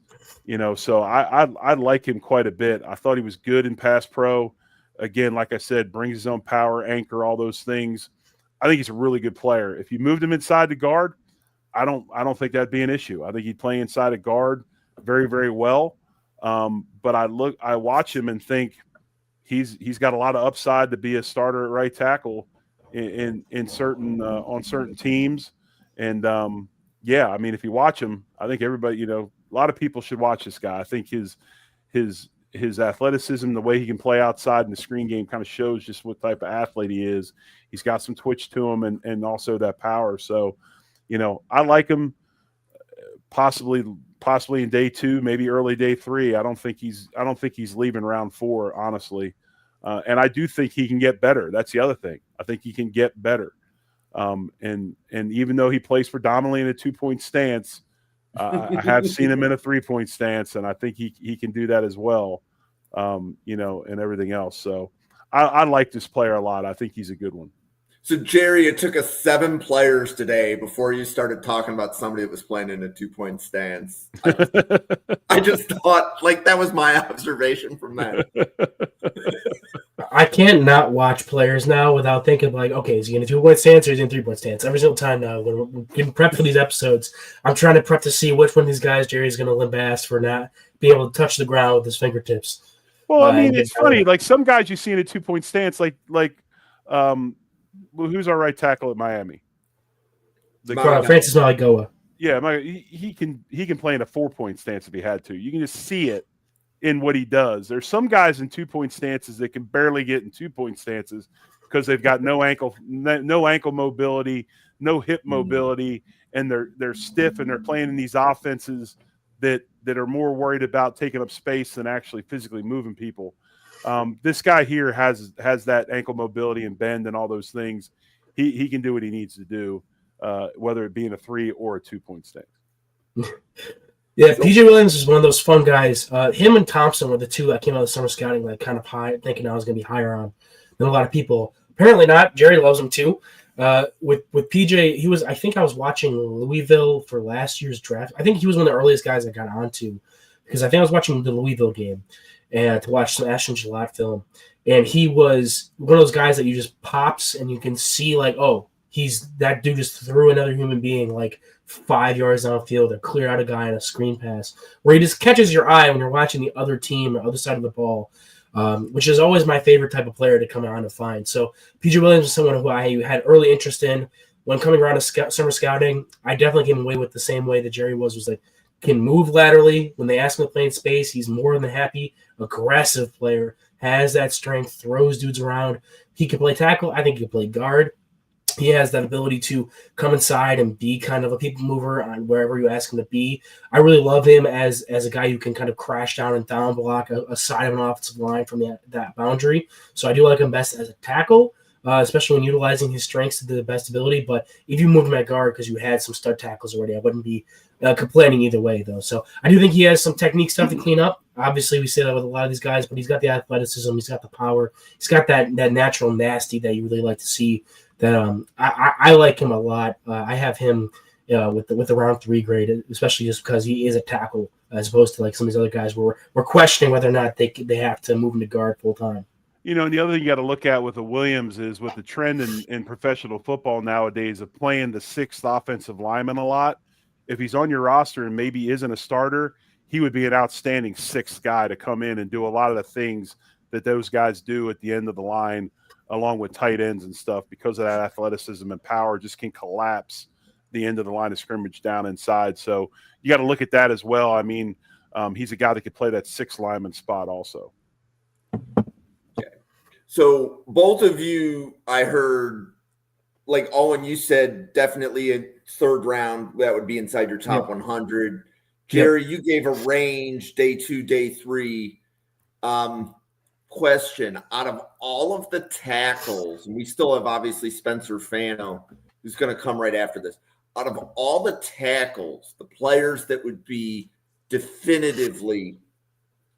so I like him quite a bit. I thought he was good in pass pro. Again, like I said, brings his own power, anchor, all those things. I think he's a really good player. If you moved him inside the guard, I don't think that'd be an issue. I think he'd play inside a guard very, very well. But I watch him and think he's got a lot of upside to be a starter at right tackle in certain on certain teams. And if you watch him, I think everybody, a lot of people should watch this guy. I think his athleticism, the way he can play outside in the screen game kind of shows just what type of athlete he is. He's got some twitch to him and also that power. So, I like him possibly in day 2, maybe early day 3. I don't think he's leaving round 4, honestly. And I do think he can get better. That's the other thing. I think he can get better. And even though he plays predominantly in a 2-point stance, I have seen him in a 3-point stance, and I think he can do that as well, and everything else. So I like this player a lot. I think he's a good one. So, Jerry, it took us 7 players today before you started talking about somebody that was playing in a 2-point stance. I just thought, that was my observation from that. I can't not watch players now without thinking, okay, is he in a 2-point stance or is he in a 3-point stance? Every single time now, when we're getting prepped for these episodes, I'm trying to prep to see which one of these guys Jerry's going to limp ass for not being able to touch the ground with his fingertips. Well, it's funny. Some guys you see in a 2-point stance, who's our right tackle at Miami? Francis Maligoa. Yeah, he can play in a 4-point stance if he had to. You can just see it in what he does. There's some guys in 2-point stances that can barely get in 2-point stances because they've got no ankle mobility, no hip mobility, and they're stiff and they're playing in these offenses that are more worried about taking up space than actually physically moving people. This guy here has that ankle mobility and bend and all those things. He can do what he needs to do, whether it be in a 3 or a 2-point stance. Yeah, PJ Williams is one of those fun guys. Him and Thompson were the two that came out of summer scouting kind of high, thinking I was going to be higher on than a lot of people. Apparently not. Jerry loves him too. With PJ, I think I was watching Louisville for last year's draft. I think he was one of the earliest guys I got onto because I think I was watching the Louisville game and to watch some Ashton Gillette film. And he was one of those guys that you just pops and you can see that dude just threw another human being 5 yards downfield or clear out a guy on a screen pass where he just catches your eye when you're watching the other team or other side of the ball, which is always my favorite type of player to come around to find. So PJ Williams is someone who I had early interest in when coming around to summer scouting. I definitely came away with the same way that Jerry was can move laterally. When they ask him to play in space, he's more than happy. Aggressive player, has that strength, throws dudes around. He can play tackle. I think he can play guard. He has that ability to come inside and be kind of a people mover on wherever you ask him to be. I really love him as a guy who can kind of crash down and down block a side of an offensive line from that boundary. So I do like him best as a tackle, especially when utilizing his strengths to the best ability. But if you move him at guard because you had some stud tackles already, I wouldn't be complaining either way, though. So I do think he has some technique stuff to clean up. Obviously, we say that with a lot of these guys, but he's got the athleticism, he's got the power, he's got that natural nasty that you really like to see. That I like him a lot. I have him with the round 3 grade, especially just because he is a tackle as opposed to some of these other guys where we're questioning whether or not they have to move him to guard full time. And the other thing you got to look at with the Williams is with the trend in professional football nowadays of playing the 6th offensive lineman a lot. If he's on your roster and maybe isn't a starter, he would be an outstanding 6th guy to come in and do a lot of the things that those guys do at the end of the line, along with tight ends and stuff, because of that athleticism and power just can collapse the end of the line of scrimmage down inside. So you got to look at that as well. I mean, he's a guy that could play that 6th lineman spot also. Okay. So both of you, I heard, Owen, you said definitely a 3rd round, that would be inside your top 100. Jerry, you gave a range, day 2, day 3. Question, out of all of the tackles, and we still have obviously Spencer Fano, who's going to come right after this. Out of all the tackles, the players that would be definitively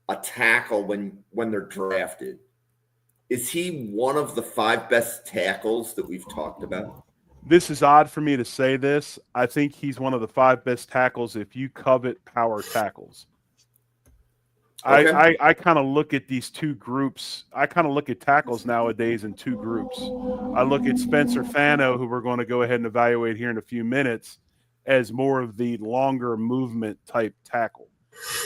a tackle when they're drafted, is he one of the 5 best tackles that we've talked about? This is odd for me to say this. I think he's one of the 5 best tackles if you covet power tackles. Okay. I kind of look at these 2 groups. I kind of look at tackles nowadays in 2 groups. I look at Spencer Fano, who we're going to go ahead and evaluate here in a few minutes, as more of the longer movement type tackle.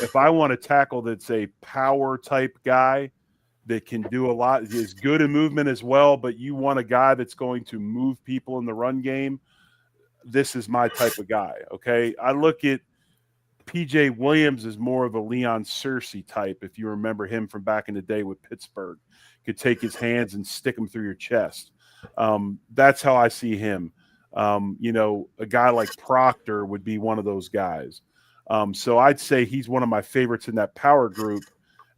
If I want a tackle that's a power type guy that can do a lot, is good in movement as well, but you want a guy that's going to move people in the run game, this is my type of guy, okay? I look at PJ Williams as more of a Leon Searcy type, if you remember him from back in the day with Pittsburgh. Could take his hands and stick them through your chest. That's how I see him. A guy like Proctor would be one of those guys. So I'd say he's one of my favorites in that power group,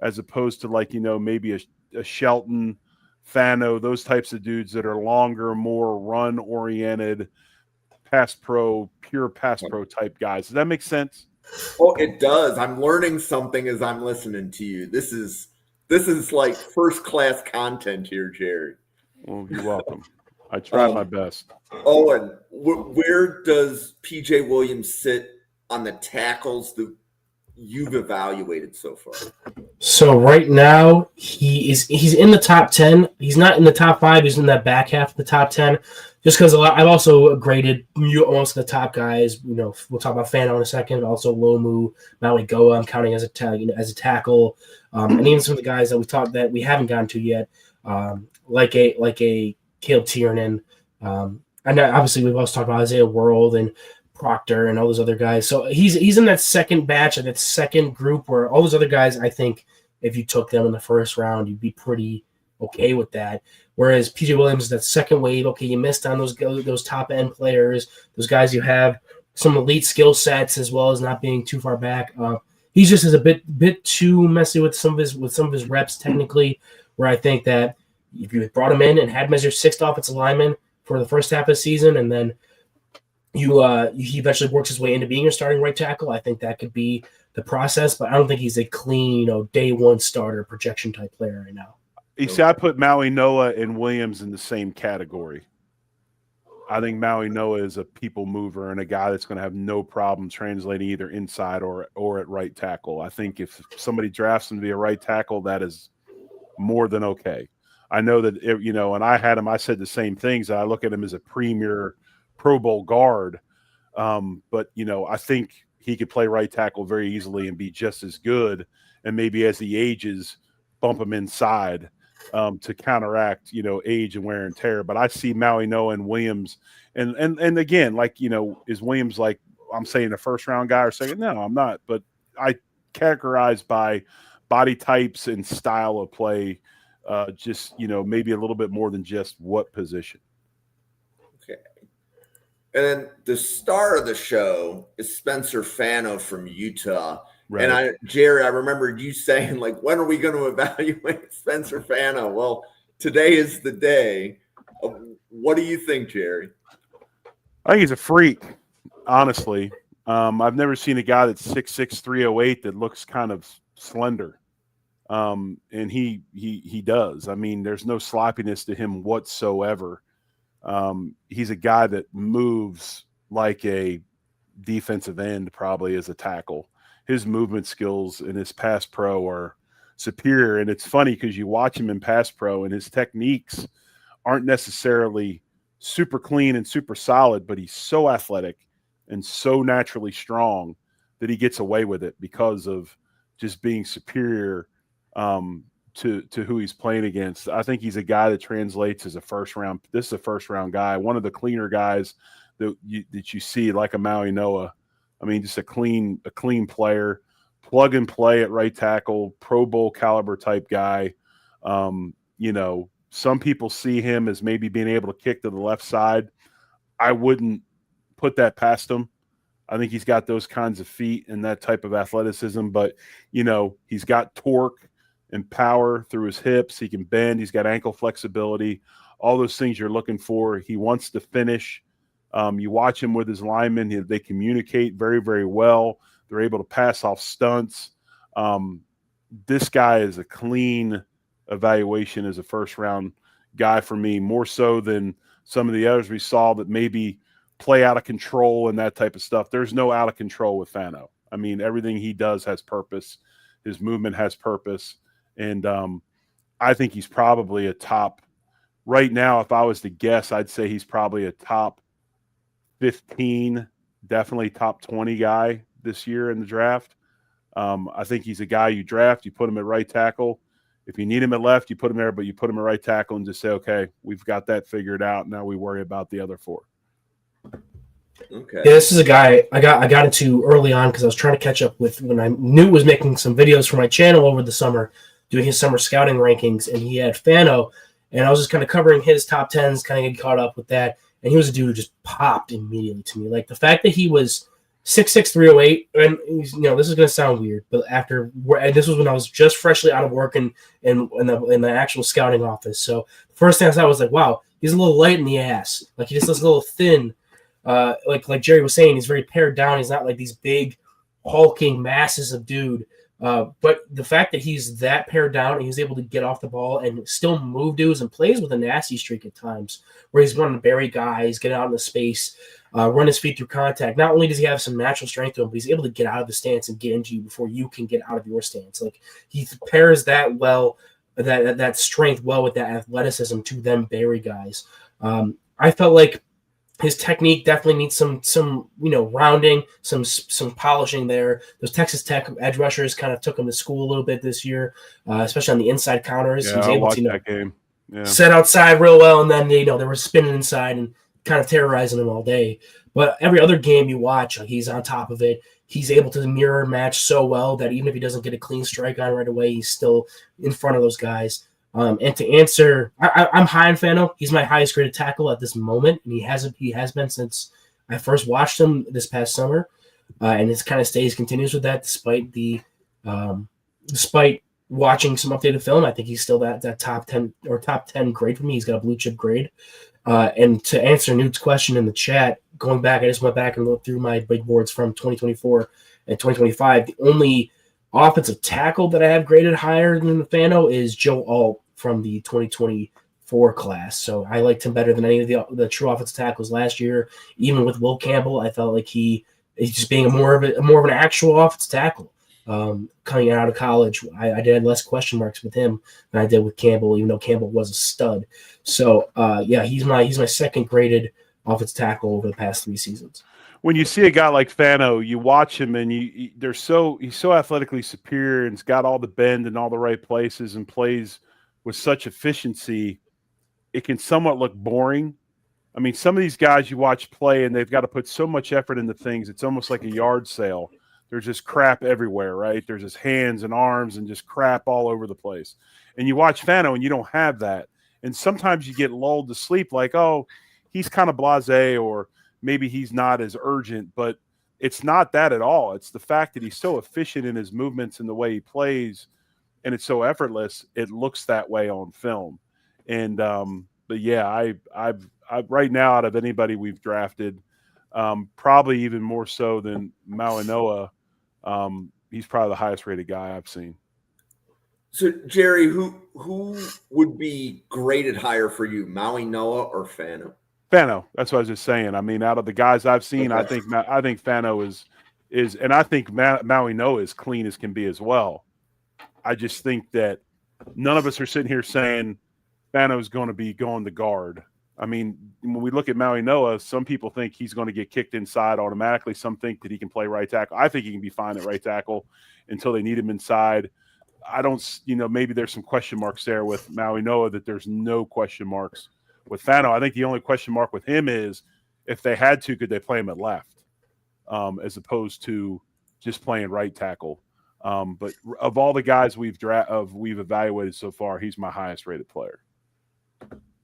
as opposed to maybe a Shelton, Fano, those types of dudes that are longer, more run-oriented, pure pass pro type guys. Does that make sense? Oh, it does. I'm learning something as I'm listening to you. This is like first-class content here, Jerry. Well, you're welcome. I try my best. Owen, where does PJ Williams sit on the tackles that you've evaluated so far? So right now he's in the top 10. He's not in the top 5. He's in that back half of the top 10. Just because I've also graded most of the top guys. We'll talk about Fano in a second. Also Lomu, Maui Goa, I'm counting as a tackle, and even some of the guys that we haven't gotten to yet, like a Caleb Tiernan, and obviously we've also talked about Isaiah World and Proctor and all those other guys. So he's in that second batch and that second group where all those other guys, I think if you took them in the first round, you'd be pretty okay with that. Whereas PJ Williams is that second wave. Okay, you missed on those top end players, those guys you have some elite skill sets as well as not being too far back. He's just is a bit too messy with some of his reps technically. Where I think that if you brought him in and had him as your 6th offensive lineman for the first half of the season, and then he eventually works his way into being your starting right tackle, I think that could be the process. But I don't think he's a clean, day 1 starter projection type player right now. You see, I put Maui Noah and Williams in the same category. I think Maui Noah is a people mover and a guy that's going to have no problem translating either inside or at right tackle. I think if somebody drafts him to be a right tackle, that is more than okay. I know that, and I had him, I said the same things. I look at him as a premier Pro Bowl guard. But, I think he could play right tackle very easily and be just as good. And maybe as he ages, bump him inside to counteract, age and wear and tear. But I see Maui Noah and Williams. And again, is Williams like I'm saying a first round guy or second? No, I'm not. But I categorize by body types and style of play, maybe a little bit more than just what position. Okay. And then the star of the show is Spencer Fano from Utah. Right. And Jerry, I remember you saying, when are we going to evaluate Spencer Fano? Well, today is the day. What do you think, Jerry? I think he's a freak, honestly. I've never seen a guy that's 6'6", 308 that looks kind of slender. And he does. I mean, there's no sloppiness to him whatsoever. He's a guy that moves like a defensive end, probably as a tackle. His movement skills in his pass pro are superior. And it's funny because you watch him in pass pro and his techniques aren't necessarily super clean and super solid, but he's so athletic and so naturally strong that he gets away with it because of just being superior to who he's playing against. I think he's a guy that translates as a first round. This is a first round guy, one of the cleaner guys that you see, like a Maui Noah. I mean, just a clean player, plug and play at right tackle, Pro Bowl caliber type guy. Some people see him as maybe being able to kick to the left side. I wouldn't put that past him. I think he's got those kinds of feet and that type of athleticism, but, he's got torque and power through his hips. He can bend. He's got ankle flexibility, all those things you're looking for. He wants to finish. You watch him with his linemen. They communicate very, very well. They're able to pass off stunts. This guy is a clean evaluation as a first-round guy for me, more so than some of the others we saw that maybe play out of control and that type of stuff. There's no out of control with Fano. I mean, everything he does has purpose. His movement has purpose. And I think he's probably a top – right now, if I was to guess, I'd say he's probably a top 15, definitely top 20 guy this year in the draft. I think he's a guy you draft, you put him at right tackle. If you need him at left, you put him there, but you put him at right tackle and just say, okay, we've got that figured out. Now we worry about the other 4. Okay. Yeah, this is a guy I got into early on because I was trying to catch up with when I knew was making some videos for my channel over the summer, doing his summer scouting rankings, and he had Fano, and I was just kind of covering his top 10s, kind of get caught up with that, and he was a dude who just popped immediately to me. Like the fact that he was 6'6", 308, and he's, this is going to sound weird, but this was when I was just freshly out of work in the actual scouting office. So the first thing I saw was like, wow, he's a little light in the ass. Like he just looks a little thin. Like Jerry was saying, he's very pared down. He's not like these big hulking masses of dude. But the fact that he's that pared down and he's able to get off the ball and still move dudes and plays with a nasty streak at times where he's wanting to bury guys, get out in the space, run his feet through contact. Not only does he have some natural strength to him, but he's able to get out of the stance and get into you before you can get out of your stance. Like he pairs that well, that strength well with that athleticism to then bury guys. I felt like his technique definitely needs some rounding, some polishing there. Those Texas Tech edge rushers kind of took him to school a little bit this year, especially on the inside counters. Yeah, he was I able watched to that game. Yeah. Set outside real well, and then they were spinning inside and kind of terrorizing him all day. But every other game you watch, he's on top of it. He's able to mirror match so well that even if he doesn't get a clean strike on right away, he's still in front of those guys. And to answer, I'm high on Fano. He's my highest graded tackle at this moment, and he has been since I first watched him this past summer. And his kind of continues with that despite watching some updated film. I think he's still that top 10 or top 10 grade for me. He's got a blue chip grade. And to answer Newt's question in the chat, going back, I just went back and looked through my big boards from 2024 and 2025. The only offensive tackle that I have graded higher than the Fano is Joe Alt from the 2024 class. So I liked him better than any of the true offensive tackles last year. Even with Will Campbell, I felt like he's just being more of an actual offensive tackle. Coming out of college, I did less question marks with him than I did with Campbell, even though Campbell was a stud. So he's my second graded offensive tackle over the past 3 seasons. When you see a guy like Fano, you watch him and he's so athletically superior and he's got all the bend in all the right places and plays with such efficiency, it can somewhat look boring. I mean, some of these guys you watch play and they've got to put so much effort into things. It's almost like a yard sale. There's just crap everywhere, right? There's just hands and arms and just crap all over the place. And you watch Fano and you don't have that. And sometimes you get lulled to sleep like, oh, he's kind of blasé, or maybe he's not as urgent, but it's not that at all. It's the fact that he's so efficient in his movements and the way he plays, and it's so effortless. It looks that way on film. And but yeah, I right now, out of anybody we've drafted, probably even more so than Maui Noah, he's probably the highest rated guy I've seen. So Jerry, who would be graded higher for you, Maui Noah or Fano? Fano. That's what I was just saying. I mean, out of the guys I've seen, okay, I think Fano is, and I think Maui Noah is clean as can be as well. I just think that none of us are sitting here saying Fano is going to be going to guard. I mean, when we look at Maui Noah, some people think he's going to get kicked inside automatically. Some think that he can play right tackle. I think he can be fine at right tackle until they need him inside. I don't, maybe there's some question marks there with Maui Noah that there's no question marks with Fano. I think the only question mark with him is if they had to, could they play him at left as opposed to just playing right tackle. But of all the guys we've evaluated so far, he's my highest rated player.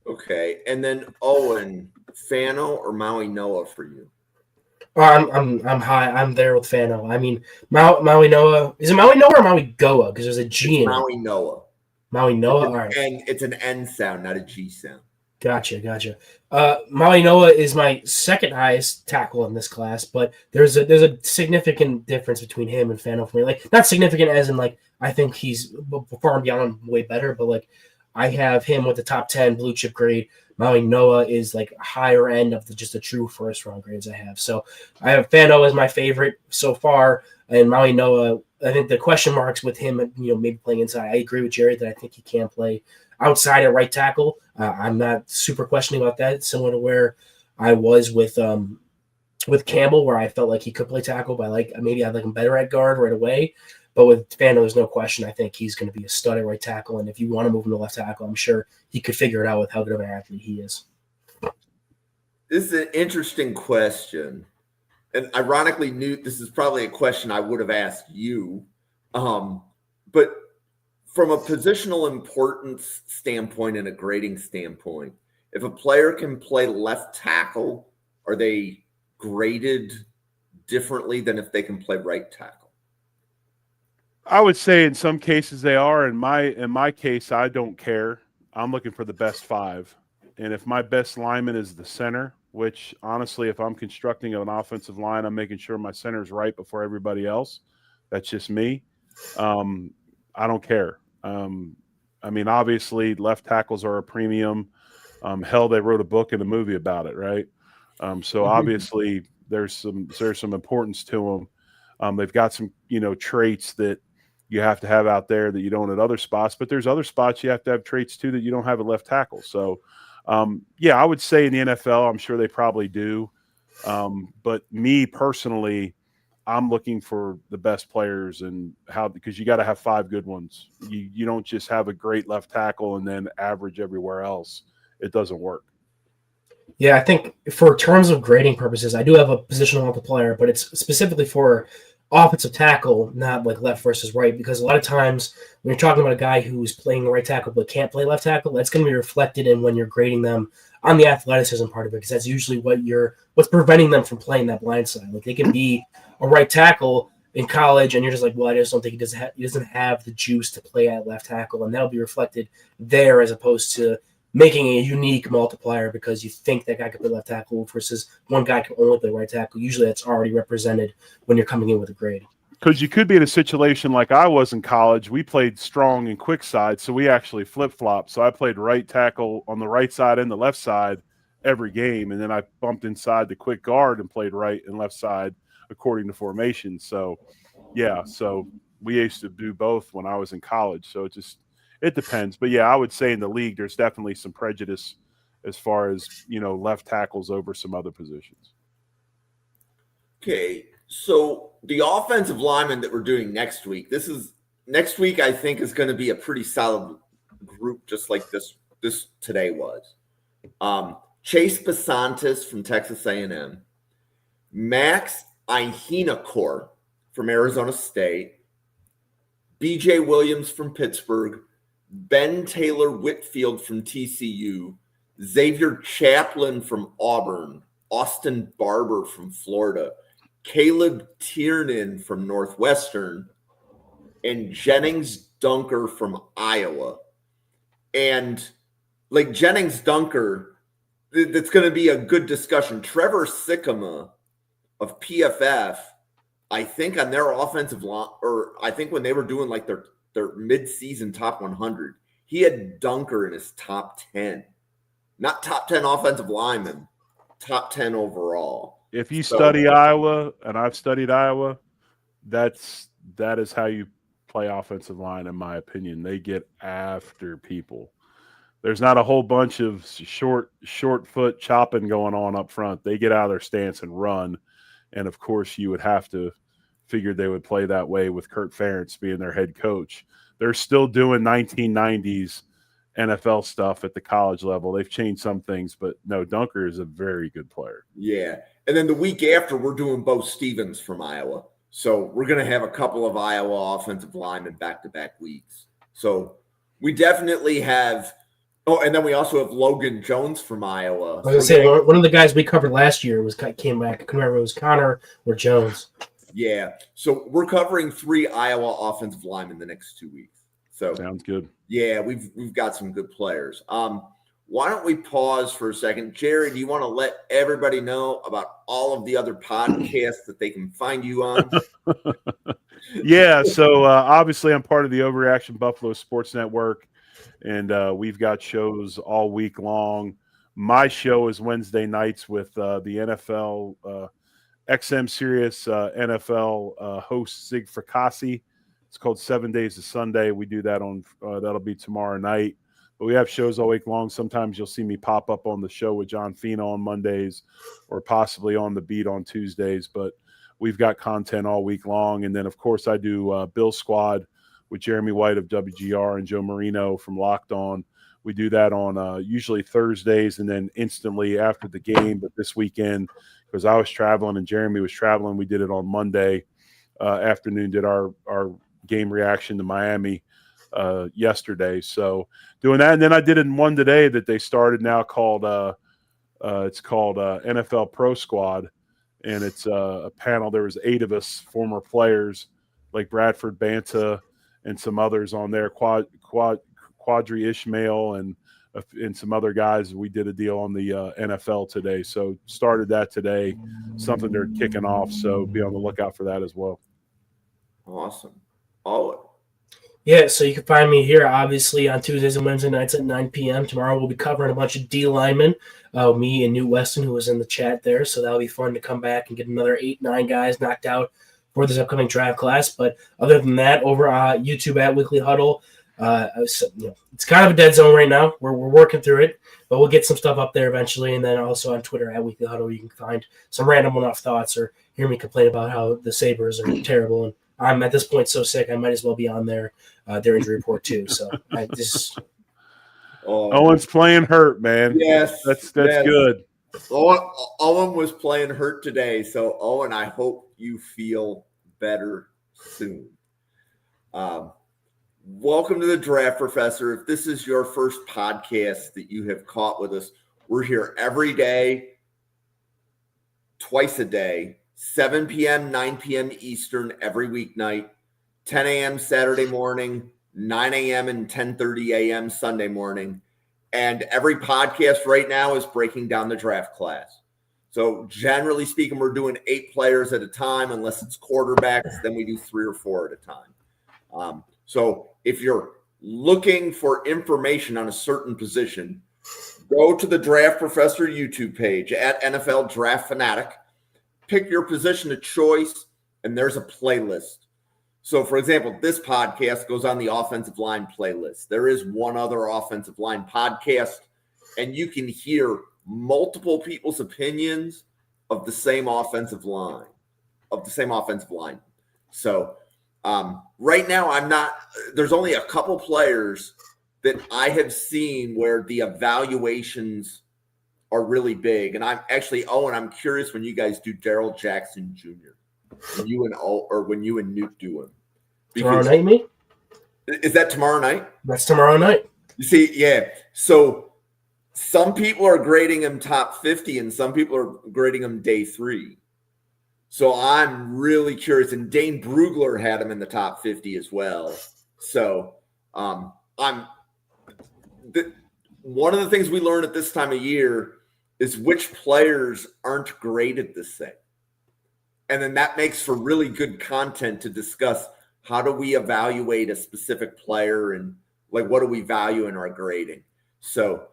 Okay. And then Owen, Fano or Maui Noah for you? I'm high. I'm there with Fano. I mean, Maui Noah. Is it Maui Noah or Maui Goa? Because there's a G in it. Maui Noah. Maui Noah. All right. It's an N sound, not a G sound. Gotcha. Maui Noah is my second highest tackle in this class, but there's a significant difference between him and Fano for me. Like, not significant as in like I think he's far and beyond way better, but like I have him with the top 10 blue chip grade. Maui Noah is like higher end of just the true first round grades I have. So I have Fano as my favorite so far, and Maui Noah. I think the question marks with him, maybe playing inside. I agree with Jared that I think he can play outside at right tackle. I'm not super questioning about that. Similar to where I was with Campbell, where I felt like he could play tackle, but maybe I'd like him better at guard right away. But with Fano, there's no question. I think he's going to be a stud at right tackle, and if you want to move him to left tackle, I'm sure he could figure it out with how good of an athlete he is. This is an interesting question, and ironically, Newt, this is probably a question I would have asked you, but from a positional importance standpoint and a grading standpoint, if a player can play left tackle, are they graded differently than if they can play right tackle? I would say in some cases they are. In my case, I don't care. I'm looking for the best 5. And if my best lineman is the center, which honestly, if I'm constructing an offensive line, I'm making sure my center is right before everybody else. That's just me. I don't care. I mean, obviously, left tackles are a premium. Hell, they wrote a book and a movie about it, right? So obviously, there's some importance to them. They've got some traits that you have to have out there that you don't at other spots, but there's other spots you have to have traits too that you don't have at left tackle. So, I would say in the NFL, I'm sure they probably do. But me personally, I'm looking for the best players and because you got to have 5 good ones. You don't just have a great left tackle and then average everywhere else. It doesn't work. Yeah, I think for terms of grading purposes, I do have a positional multiplier, but it's specifically for offensive tackle, not like left versus right, because a lot of times when you're talking about a guy who's playing right tackle but can't play left tackle, that's going to be reflected in when you're grading them on the athleticism part of it, because that's usually what's preventing them from playing that blind side. Like, they can be a right tackle in college, and you're just like, well, I just don't think he doesn't have the juice to play at left tackle, and that'll be reflected there as opposed to making a unique multiplier because you think that guy could play left tackle versus one guy can only play right tackle. Usually that's already represented when you're coming in with a grade. Because you could be in a situation like I was in college. We played strong and quick side, so we actually flip-flopped. So I played right tackle on the right side and the left side every game, and then I bumped inside the quick guard and played right and left side according to formation. So, so we used to do both when I was in college. So it depends. But, I would say in the league there's definitely some prejudice as far as, left tackles over some other positions. Okay, so the offensive lineman that we're doing next week, next week I think is going to be a pretty solid group just like this today was. Chase Basantis from Texas A&M, Max Ihinacore from Arizona State, BJ Williams from Pittsburgh, Ben Taylor Whitfield from TCU, Xavier Chaplin from Auburn, Austin Barber from Florida, Caleb Tiernan from Northwestern, and Jennings Dunker from Iowa. And like Jennings Dunker, that's going to be a good discussion. Trevor Sikkema of PFF, I think on their offensive line, or I think when they were doing like their mid-season top 100, he had Dunker in his top 10. Not top 10 offensive lineman, top 10 overall. If you study Iowa, and I've studied Iowa, that is how you play offensive line, in my opinion. They get after people. There's not a whole bunch of short foot chopping going on up front. They get out of their stance and run. And, of course, you would have to figure they would play that way with Kurt Ferentz being their head coach. They're still doing 1990s NFL stuff at the college level. They've changed some things, but no, Dunker is a very good player. Yeah. And then the week after, we're doing Bo Stevens from Iowa. So we're going to have a couple of Iowa offensive linemen back-to-back weeks. So we definitely have Oh, and then we also have Logan Jones from Iowa. I was going to say, one of the guys we covered last year came back. I couldn't remember if it was Connor or Jones. Yeah. So we're covering 3 Iowa offensive linemen the next 2 weeks. So sounds good. Yeah, we've got some good players. Why don't we pause for a second? Jerry, do you want to let everybody know about all of the other podcasts that they can find you on? Yeah, so obviously I'm part of the Overreaction Buffalo Sports Network, and we've got shows all week long. My show is Wednesday nights with the NFL XM Sirius NFL host Sig Fracassi. It's called 7 Days to Sunday. We do that on that'll be tomorrow night. But we have shows all week long. Sometimes you'll see me pop up on the show with John Fano on Mondays, or possibly on the beat on Tuesdays. But we've got content all week long. And then, of course, I do Bill Squad with Jeremy White of WGR and Joe Marino from Locked On. We do that on usually Thursdays and then instantly after the game. But this weekend, because I was traveling and Jeremy was traveling, we did it on Monday afternoon, did our game reaction to Miami yesterday. So doing that. And then I did it in one today that they started now called it's called NFL Pro Squad. And it's a panel. There was 8 of us former players like Bradford Banta and some others on there, Quadri Ishmael and some other guys. We did a deal on the NFL today. So started that today, something they're kicking off. So be on the lookout for that as well. Awesome. Owen. Yeah, so you can find me here, obviously, on Tuesdays and Wednesday nights at 9 p.m. Tomorrow we'll be covering a bunch of D linemen, me and Newt Weston, who was in the chat there. So that'll be fun to come back and get another 8-9 guys knocked out for this upcoming draft class. But other than that, over on YouTube at Weekly Huddle, it's kind of a dead zone right now. We're working through it, but we'll get some stuff up there eventually. And then also on Twitter at Weekly Huddle, you can find some random enough thoughts or hear me complain about how the Sabres are terrible. And I'm at this point so sick, I might as well be on their injury report too. So Owen's playing hurt, man. Yes, that's good. Owen was playing hurt today, so Owen, I hope you feel better soon. Welcome to the Draft Professor. If this is your first podcast that you have caught with us, we're here every day, twice a day. 7 p.m., 9 p.m. Eastern every weeknight, 10 a.m. Saturday morning, 9 a.m. and 10:30 a.m. Sunday morning. And every podcast right now is breaking down the draft class. So generally speaking, we're doing 8 players at a time, unless it's quarterbacks, then we do 3 or 4 at a time. So if you're looking for information on a certain position, go to the Draft Professor YouTube page at NFL Draft Fanatic. Pick your position of choice, and there's a playlist. So, for example, this podcast goes on the offensive line playlist. There is one other offensive line podcast, and you can hear multiple people's opinions of the same offensive line. So, right now, there's only a couple players that I have seen where the evaluations are really big. And I'm actually, Owen, I'm curious when you guys do Darrell Jackson Jr. when you and Newt do him. Tomorrow night, me? Is that tomorrow night? That's tomorrow night. You see, yeah. So some people are grading him top 50 and some people are grading him day 3. So I'm really curious. And Dane Brugler had him in the top 50 as well. So one of the things we learn at this time of year is which players aren't graded the same. And then that makes for really good content to discuss how do we evaluate a specific player and like what do we value in our grading. So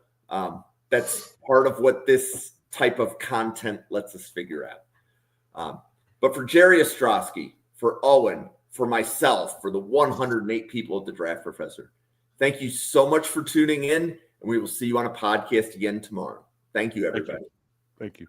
that's part of what this type of content lets us figure out. But for Jerry Ostroski, for Owen, for myself, for the 108 people at the Draft Professor, thank you so much for tuning in, and we will see you on a podcast again tomorrow. Thank you, everybody. Thank you.